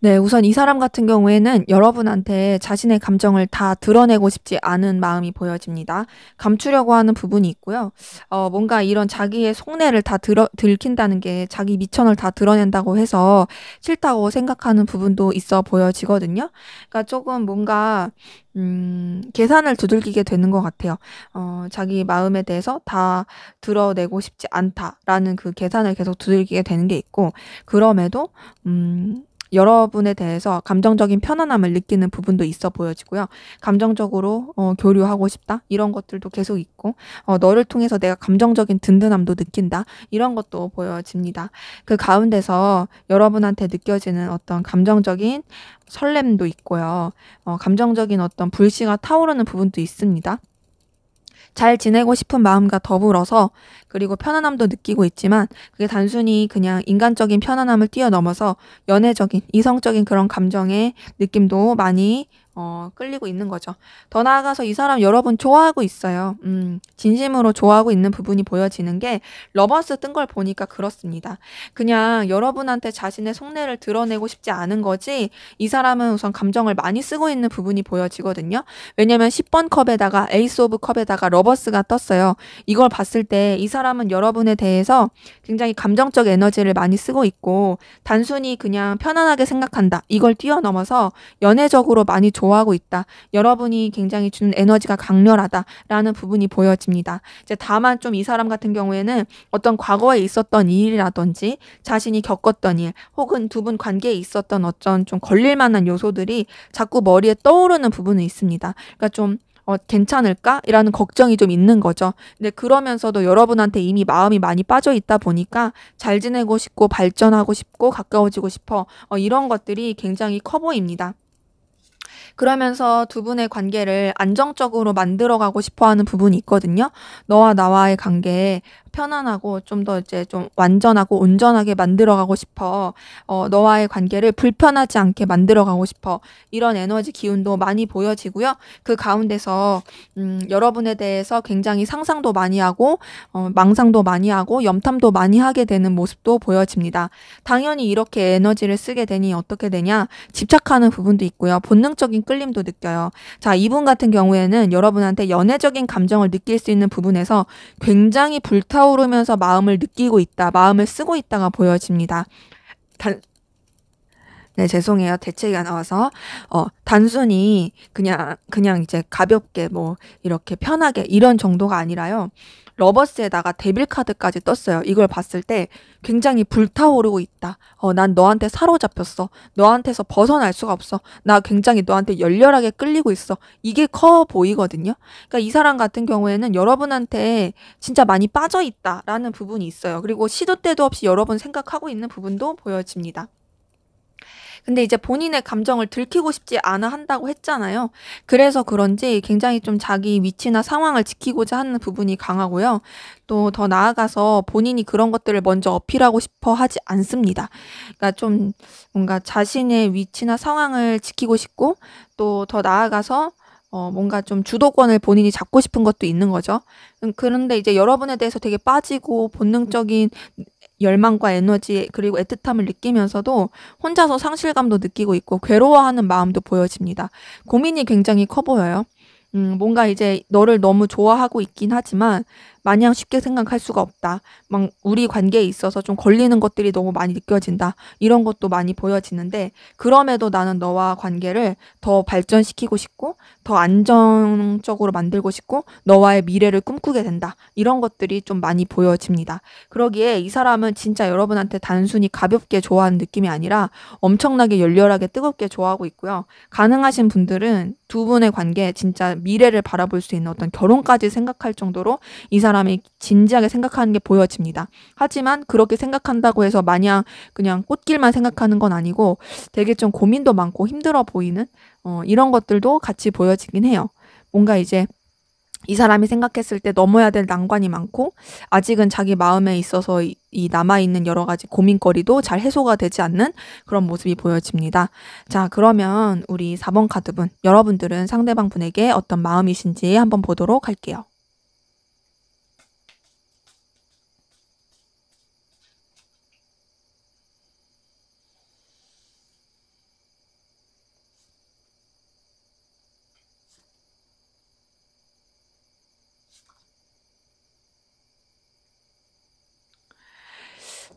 네, 우선 이 사람 같은 경우에는 여러분한테 자신의 감정을 다 드러내고 싶지 않은 마음이 보여집니다. 감추려고 하는 부분이 있고요. 뭔가 이런 자기의 속내를 다 들킨다는 게, 자기 미천을 다 드러낸다고 해서 싫다고 생각하는 부분도 있어 보여지거든요. 그러니까 조금 뭔가 계산을 두들기게 되는 것 같아요. 자기 마음에 대해서 다 드러내고 싶지 않다라는 그 계산을 계속 두들기게 되는 게 있고, 그럼에도 여러분에 대해서 감정적인 편안함을 느끼는 부분도 있어 보여지고요. 감정적으로 교류하고 싶다 이런 것들도 계속 있고 너를 통해서 내가 감정적인 든든함도 느낀다 이런 것도 보여집니다. 그 가운데서 여러분한테 느껴지는 어떤 감정적인 설렘도 있고요. 감정적인 어떤 불씨가 타오르는 부분도 있습니다. 잘 지내고 싶은 마음과 더불어서 그리고 편안함도 느끼고 있지만 그게 단순히 그냥 인간적인 편안함을 뛰어넘어서 연애적인, 이성적인 그런 감정의 느낌도 많이 끌리고 있는 거죠. 더 나아가서 이 사람 여러분 좋아하고 있어요. 진심으로 좋아하고 있는 부분이 보여지는 게 러버스 뜬 걸 보니까 그렇습니다. 그냥 여러분한테 자신의 속내를 드러내고 싶지 않은 거지 이 사람은 우선 감정을 많이 쓰고 있는 부분이 보여지거든요. 왜냐면 10번 컵에다가 에이스 오브 컵에다가 러버스가 떴어요. 이걸 봤을 때 이 사람은 여러분에 대해서 굉장히 감정적 에너지를 많이 쓰고 있고 단순히 그냥 편안하게 생각한다. 이걸 뛰어넘어서 연애적으로 많이 좋아하고 있다. 여러분이 굉장히 주는 에너지가 강렬하다라는 부분이 보여집니다. 이제 다만 좀 이 사람 같은 경우에는 어떤 과거에 있었던 일이라든지 자신이 겪었던 일 혹은 두 분 관계에 있었던 어떤 좀 걸릴 만한 요소들이 자꾸 머리에 떠오르는 부분은 있습니다. 그러니까 좀 괜찮을까? 이라는 걱정이 좀 있는 거죠. 근데 그러면서도 여러분한테 이미 마음이 많이 빠져 있다 보니까 잘 지내고 싶고 발전하고 싶고 가까워지고 싶어. 이런 것들이 굉장히 커 보입니다. 그러면서 두 분의 관계를 안정적으로 만들어가고 싶어 하는 부분이 있거든요. 너와 나와의 관계 편안하고 좀 더 이제 좀 완전하고 온전하게 만들어가고 싶어. 너와의 관계를 불편하지 않게 만들어가고 싶어. 이런 에너지 기운도 많이 보여지고요. 그 가운데서 여러분에 대해서 굉장히 상상도 많이 하고 망상도 많이 하고 염탐도 많이 하게 되는 모습도 보여집니다. 당연히 이렇게 에너지를 쓰게 되니 어떻게 되냐? 집착하는 부분도 있고요. 본능적인 끌림도 느껴요. 자, 이분 같은 경우에는 여러분한테 연애적인 감정을 느낄 수 있는 부분에서 굉장히 불타오르면서 마음을 느끼고 있다, 마음을 쓰고 있다가 보여집니다. 네, 죄송해요. 대체가 나와서. 단순히 그냥 이제 가볍게 뭐 이렇게 편하게 이런 정도가 아니라요. 러버스에다가 데빌 카드까지 떴어요. 이걸 봤을 때 굉장히 불타오르고 있다. 난 너한테 사로잡혔어. 너한테서 벗어날 수가 없어. 나 굉장히 너한테 열렬하게 끌리고 있어. 이게 커 보이거든요. 그러니까 이 사람 같은 경우에는 여러분한테 진짜 많이 빠져 있다라는 부분이 있어요. 그리고 시도 때도 없이 여러분 생각하고 있는 부분도 보여집니다. 근데 이제 본인의 감정을 들키고 싶지 않아 한다고 했잖아요. 그래서 그런지 굉장히 좀 자기 위치나 상황을 지키고자 하는 부분이 강하고요. 또 더 나아가서 본인이 그런 것들을 먼저 어필하고 싶어 하지 않습니다. 그러니까 좀 뭔가 자신의 위치나 상황을 지키고 싶고 또 더 나아가서 뭔가 좀 주도권을 본인이 잡고 싶은 것도 있는 거죠. 그런데 이제 여러분에 대해서 되게 빠지고 본능적인 열망과 에너지 그리고 애틋함을 느끼면서도 혼자서 상실감도 느끼고 있고 괴로워하는 마음도 보여집니다. 고민이 굉장히 커 보여요. 뭔가 이제 너를 너무 좋아하고 있긴 하지만 마냥 쉽게 생각할 수가 없다. 막 우리 관계에 있어서 좀 걸리는 것들이 너무 많이 느껴진다. 이런 것도 많이 보여지는데 그럼에도 나는 너와 관계를 더 발전시키고 싶고 더 안정적으로 만들고 싶고 너와의 미래를 꿈꾸게 된다. 이런 것들이 좀 많이 보여집니다. 그러기에 이 사람은 진짜 여러분한테 단순히 가볍게 좋아하는 느낌이 아니라 엄청나게 열렬하게 뜨겁게 좋아하고 있고요. 가능하신 분들은 두 분의 관계 진짜 미래를 바라볼 수 있는 어떤 결혼까지 생각할 정도로 이 사람이 진지하게 생각하는 게 보여집니다. 하지만 그렇게 생각한다고 해서 마냥 그냥 꽃길만 생각하는 건 아니고 되게 좀 고민도 많고 힘들어 보이는 이런 것들도 같이 보여지긴 해요. 뭔가 이제 이 사람이 생각했을 때 넘어야 될 난관이 많고 아직은 자기 마음에 있어서 이 남아있는 여러 가지 고민거리도 잘 해소가 되지 않는 그런 모습이 보여집니다. 자, 그러면 우리 4번 카드분, 여러분들은 상대방 분에게 어떤 마음이신지 한번 보도록 할게요.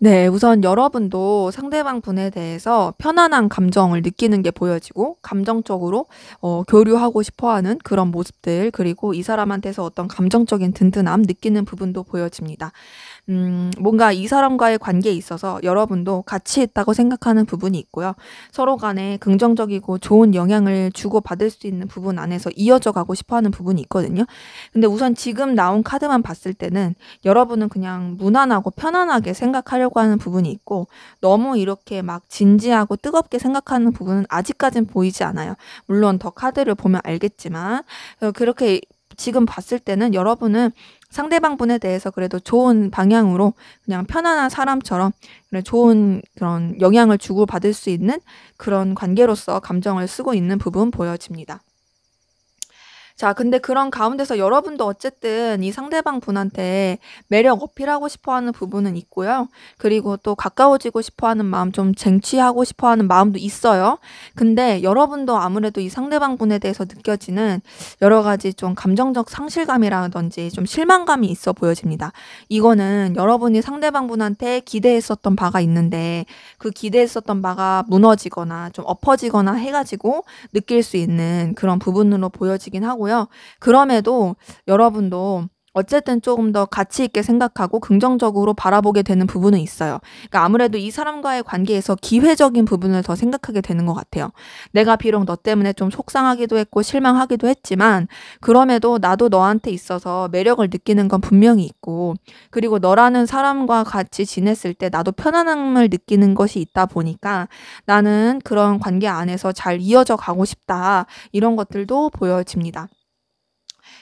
네, 우선 여러분도 상대방 분에 대해서 편안한 감정을 느끼는 게 보여지고, 감정적으로 교류하고 싶어 하는 그런 모습들, 그리고 이 사람한테서 어떤 감정적인 든든함 느끼는 부분도 보여집니다. 뭔가 이 사람과의 관계에 있어서 여러분도 가치 있다고 생각하는 부분이 있고요. 서로 간에 긍정적이고 좋은 영향을 주고받을 수 있는 부분 안에서 이어져 가고 싶어 하는 부분이 있거든요. 근데 우선 지금 나온 카드만 봤을 때는 여러분은 그냥 무난하고 편안하게 생각하려고 하는 부분이 있고, 너무 이렇게 막 진지하고 뜨겁게 생각하는 부분은 아직까진 보이지 않아요. 물론 더 카드를 보면 알겠지만, 그렇게 지금 봤을 때는 여러분은 상대방 분에 대해서 그래도 좋은 방향으로 그냥 편안한 사람처럼 그런 좋은 그런 영향을 주고받을 수 있는 그런 관계로서 감정을 쓰고 있는 부분 보여집니다. 자, 근데 그런 가운데서 여러분도 어쨌든 이 상대방 분한테 매력 어필하고 싶어 하는 부분은 있고요. 그리고 또 가까워지고 싶어 하는 마음, 좀 쟁취하고 싶어 하는 마음도 있어요. 근데 여러분도 아무래도 이 상대방 분에 대해서 느껴지는 여러 가지 좀 감정적 상실감이라든지 좀 실망감이 있어 보여집니다. 이거는 여러분이 상대방 분한테 기대했었던 바가 있는데, 그 기대했었던 바가 무너지거나 좀 엎어지거나 해가지고 느낄 수 있는 그런 부분으로 보여지긴 하고요. 그럼에도 여러분도 어쨌든 조금 더 가치 있게 생각하고 긍정적으로 바라보게 되는 부분은 있어요. 그러니까 아무래도 이 사람과의 관계에서 기회적인 부분을 더 생각하게 되는 것 같아요. 내가 비록 너 때문에 좀 속상하기도 했고 실망하기도 했지만, 그럼에도 나도 너한테 있어서 매력을 느끼는 건 분명히 있고, 그리고 너라는 사람과 같이 지냈을 때 나도 편안함을 느끼는 것이 있다 보니까 나는 그런 관계 안에서 잘 이어져 가고 싶다. 이런 것들도 보여집니다.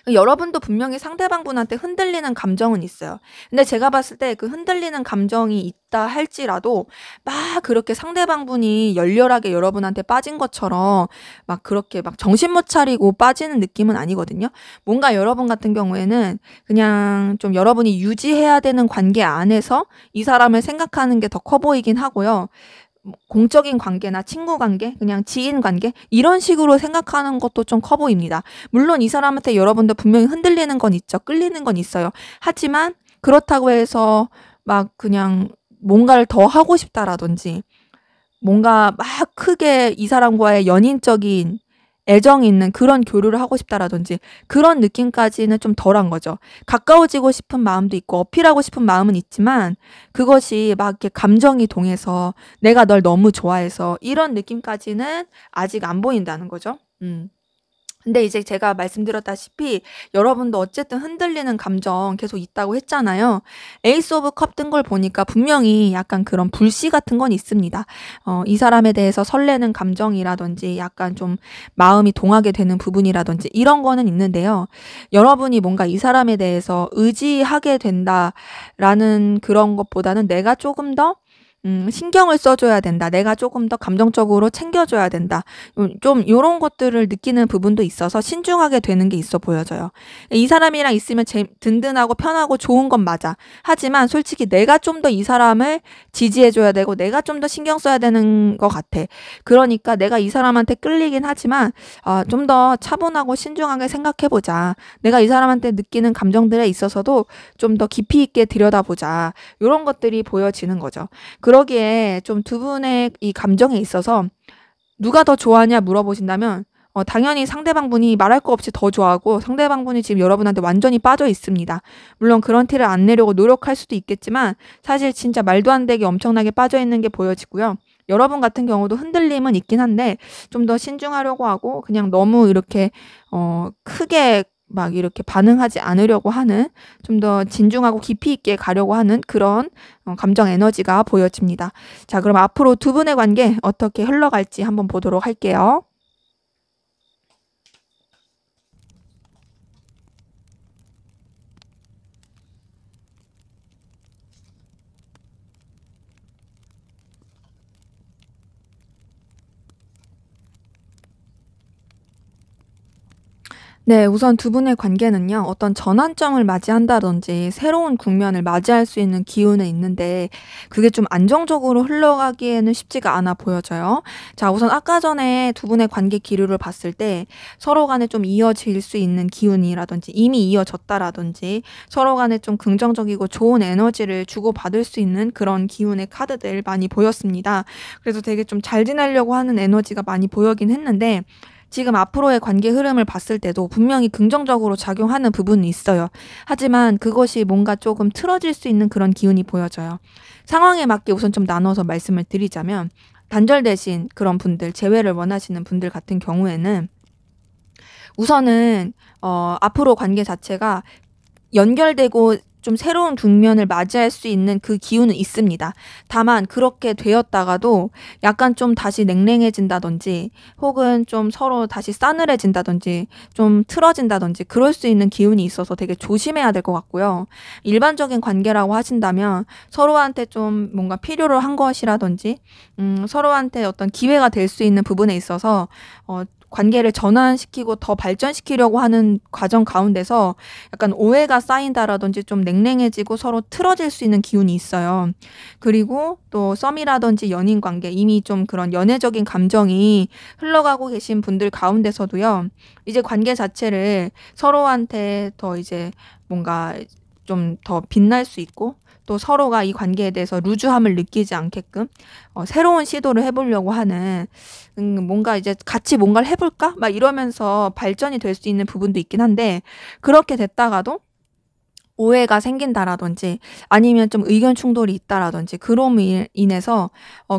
여러분도 분명히 상대방 분한테 흔들리는 감정은 있어요. 근데 제가 봤을 때 그 흔들리는 감정이 있다 할지라도 막 그렇게 상대방 분이 열렬하게 여러분한테 빠진 것처럼 막 그렇게 막 정신 못 차리고 빠지는 느낌은 아니거든요. 뭔가 여러분 같은 경우에는 그냥 좀 여러분이 유지해야 되는 관계 안에서 이 사람을 생각하는 게 더 커 보이긴 하고요. 뭐 공적인 관계나 친구 관계, 그냥 지인 관계 이런 식으로 생각하는 것도 좀 커 보입니다. 물론 이 사람한테 여러분도 분명히 흔들리는 건 있죠. 끌리는 건 있어요. 하지만 그렇다고 해서 막 그냥 뭔가를 더 하고 싶다라든지, 뭔가 막 크게 이 사람과의 연인적인 애정이 있는 그런 교류를 하고 싶다라든지 그런 느낌까지는 좀 덜한 거죠. 가까워지고 싶은 마음도 있고 어필하고 싶은 마음은 있지만, 그것이 막 이렇게 감정이 동해서 내가 널 너무 좋아해서 이런 느낌까지는 아직 안 보인다는 거죠. 근데 이제 제가 말씀드렸다시피 여러분도 어쨌든 흔들리는 감정 계속 있다고 했잖아요. 에이스 오브 컵 뜬 걸 보니까 분명히 약간 그런 불씨 같은 건 있습니다. 이 사람에 대해서 설레는 감정이라든지 약간 좀 마음이 동하게 되는 부분이라든지 이런 거는 있는데요. 여러분이 뭔가 이 사람에 대해서 의지하게 된다라는 그런 것보다는 내가 조금 더 신경을 써줘야 된다. 내가 조금 더 감정적으로 챙겨줘야 된다. 좀 요런 것들을 느끼는 부분도 있어서 신중하게 되는 게 있어 보여져요. 이 사람이랑 있으면 든든하고 편하고 좋은 건 맞아. 하지만 솔직히 내가 좀 더 이 사람을 지지해줘야 되고 내가 좀 더 신경 써야 되는 것 같아. 그러니까 내가 이 사람한테 끌리긴 하지만 좀 더 차분하고 신중하게 생각해보자. 내가 이 사람한테 느끼는 감정들에 있어서도 좀 더 깊이 있게 들여다보자. 요런 것들이 보여지는 거죠. 그러기에 좀 두 분의 이 감정에 있어서 누가 더 좋아하냐 물어보신다면, 당연히 상대방 분이 말할 거 없이 더 좋아하고 상대방 분이 지금 여러분한테 완전히 빠져 있습니다. 물론 그런 티를 안 내려고 노력할 수도 있겠지만 사실 진짜 말도 안 되게 엄청나게 빠져 있는 게 보여지고요. 여러분 같은 경우도 흔들림은 있긴 한데 좀 더 신중하려고 하고 그냥 너무 이렇게 크게 막 이렇게 반응하지 않으려고 하는, 좀 더 진중하고 깊이 있게 가려고 하는 그런 감정 에너지가 보여집니다. 자, 그럼 앞으로 두 분의 관계 어떻게 흘러갈지 한번 보도록 할게요. 네. 우선 두 분의 관계는요. 어떤 전환점을 맞이한다든지 새로운 국면을 맞이할 수 있는 기운은 있는데 그게 좀 안정적으로 흘러가기에는 쉽지가 않아 보여져요. 자, 우선 아까 전에 두 분의 관계 기류를 봤을 때 서로 간에 좀 이어질 수 있는 기운이라든지 이미 이어졌다라든지 서로 간에 좀 긍정적이고 좋은 에너지를 주고받을 수 있는 그런 기운의 카드들 많이 보였습니다. 그래서 되게 좀 잘 지내려고 하는 에너지가 많이 보이긴 했는데 지금 앞으로의 관계 흐름을 봤을 때도 분명히 긍정적으로 작용하는 부분이 있어요. 하지만 그것이 뭔가 조금 틀어질 수 있는 그런 기운이 보여져요. 상황에 맞게 우선 좀 나눠서 말씀을 드리자면 단절되신 그런 분들, 재회를 원하시는 분들 같은 경우에는 우선은 앞으로 관계 자체가 연결되고 좀 새로운 국면을 맞이할 수 있는 그 기운은 있습니다. 다만 그렇게 되었다가도 약간 좀 다시 냉랭해진다든지 혹은 좀 서로 다시 싸늘해진다든지 좀 틀어진다든지 그럴 수 있는 기운이 있어서 되게 조심해야 될 것 같고요. 일반적인 관계라고 하신다면 서로한테 좀 뭔가 필요로 한 것이라든지 서로한테 어떤 기회가 될 수 있는 부분에 있어서 관계를 전환시키고 더 발전시키려고 하는 과정 가운데서 약간 오해가 쌓인다라든지 좀 냉랭해지고 서로 틀어질 수 있는 기운이 있어요. 그리고 또 썸이라든지 연인 관계 이미 좀 그런 연애적인 감정이 흘러가고 계신 분들 가운데서도요. 이제 관계 자체를 서로한테 더 이제 뭔가 좀 더 빛날 수 있고 또 서로가 이 관계에 대해서 루즈함을 느끼지 않게끔 새로운 시도를 해보려고 하는 뭔가 이제 같이 뭔가를 해볼까? 막 이러면서 발전이 될 수 있는 부분도 있긴 한데 그렇게 됐다가도 오해가 생긴다라든지 아니면 좀 의견 충돌이 있다라든지 그로 인해서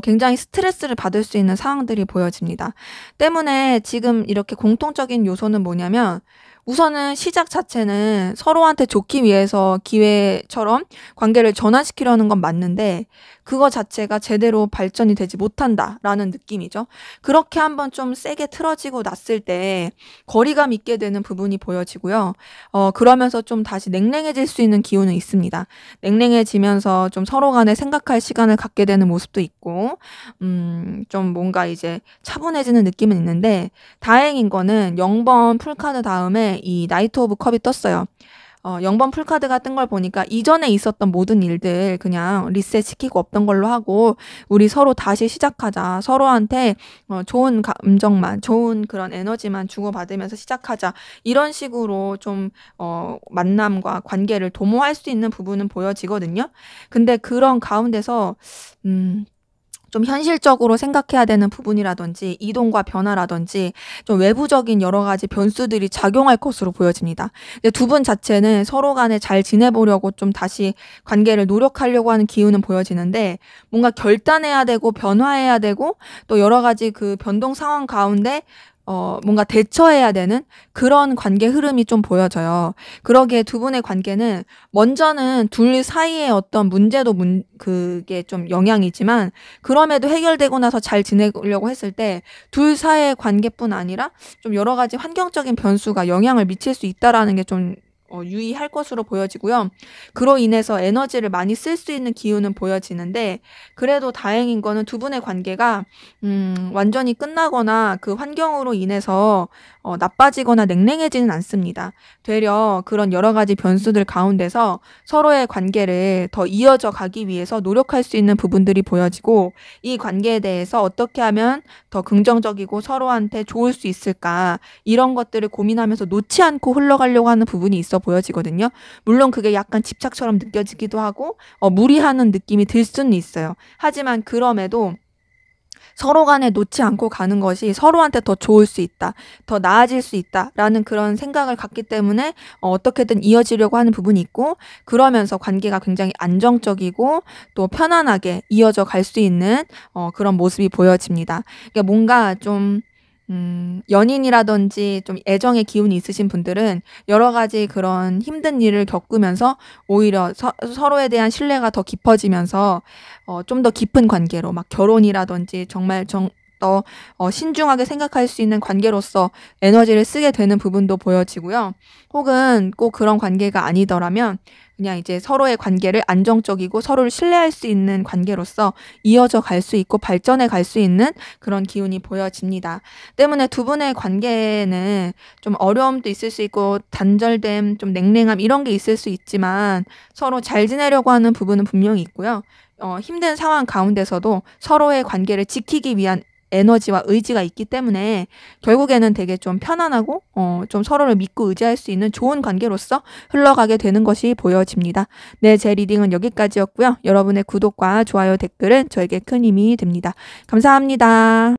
굉장히 스트레스를 받을 수 있는 상황들이 보여집니다. 때문에 지금 이렇게 공통적인 요소는 뭐냐면 우선은 시작 자체는 서로한테 좋기 위해서 기회처럼 관계를 전환시키려는 건 맞는데 그거 자체가 제대로 발전이 되지 못한다라는 느낌이죠. 그렇게 한번 좀 세게 틀어지고 났을 때 거리감 있게 되는 부분이 보여지고요. 그러면서 좀 다시 냉랭해질 수 있는 기운은 있습니다. 냉랭해지면서 좀 서로 간에 생각할 시간을 갖게 되는 모습도 있고, 좀 뭔가 이제 차분해지는 느낌은 있는데, 다행인 거는 0번 풀카드 다음에 이 나이트 오브 컵이 떴어요. 0번 풀카드가 뜬 걸 보니까 이전에 있었던 모든 일들 그냥 리셋 시키고 없던 걸로 하고 우리 서로 다시 시작하자. 서로한테 좋은 감정만, 좋은 그런 에너지만 주고받으면서 시작하자. 이런 식으로 좀 만남과 관계를 도모할 수 있는 부분은 보여지거든요. 근데 그런 가운데서 좀 현실적으로 생각해야 되는 부분이라든지 이동과 변화라든지 좀 외부적인 여러 가지 변수들이 작용할 것으로 보여집니다. 근데 두 분 자체는 서로 간에 잘 지내보려고 좀 다시 관계를 노력하려고 하는 기운은 보여지는데 뭔가 결단해야 되고 변화해야 되고 또 여러 가지 그 변동 상황 가운데 뭔가 대처해야 되는 그런 관계 흐름이 좀 보여져요. 그러기에 두 분의 관계는 먼저는 둘 사이의 어떤 문제도 그게 좀 영향이지만 그럼에도 해결되고 나서 잘 지내려고 했을 때 둘 사이의 관계뿐 아니라 좀 여러 가지 환경적인 변수가 영향을 미칠 수 있다라는 게 좀 유의할 것으로 보여지고요. 그로 인해서 에너지를 많이 쓸 수 있는 기운은 보여지는데 그래도 다행인 거는 두 분의 관계가 완전히 끝나거나 그 환경으로 인해서 나빠지거나 냉랭해지는 않습니다. 되려 그런 여러 가지 변수들 가운데서 서로의 관계를 더 이어져 가기 위해서 노력할 수 있는 부분들이 보여지고 이 관계에 대해서 어떻게 하면 더 긍정적이고 서로한테 좋을 수 있을까 이런 것들을 고민하면서 놓지 않고 흘러가려고 하는 부분이 있어 보여지거든요. 물론 그게 약간 집착처럼 느껴지기도 하고 무리하는 느낌이 들 수는 있어요. 하지만 그럼에도 서로 간에 놓지 않고 가는 것이 서로한테 더 좋을 수 있다. 더 나아질 수 있다라는 그런 생각을 갖기 때문에 어떻게든 이어지려고 하는 부분이 있고 그러면서 관계가 굉장히 안정적이고 또 편안하게 이어져 갈 수 있는 그런 모습이 보여집니다. 그러니까 뭔가 좀 연인이라든지 좀 애정의 기운이 있으신 분들은 여러 가지 그런 힘든 일을 겪으면서 오히려 서로에 대한 신뢰가 더 깊어지면서 좀 더 깊은 관계로 막 결혼이라든지 정말 더 신중하게 생각할 수 있는 관계로서 에너지를 쓰게 되는 부분도 보여지고요. 혹은 꼭 그런 관계가 아니더라면 그냥 이제 서로의 관계를 안정적이고 서로를 신뢰할 수 있는 관계로서 이어져 갈 수 있고 발전해 갈 수 있는 그런 기운이 보여집니다. 때문에 두 분의 관계는 좀 어려움도 있을 수 있고 단절됨, 좀 냉랭함 이런 게 있을 수 있지만 서로 잘 지내려고 하는 부분은 분명히 있고요. 힘든 상황 가운데서도 서로의 관계를 지키기 위한 에너지와 의지가 있기 때문에 결국에는 되게 좀 편안하고 좀 서로를 믿고 의지할 수 있는 좋은 관계로서 흘러가게 되는 것이 보여집니다. 네, 제 리딩은 여기까지였고요. 여러분의 구독과 좋아요, 댓글은 저에게 큰 힘이 됩니다. 감사합니다.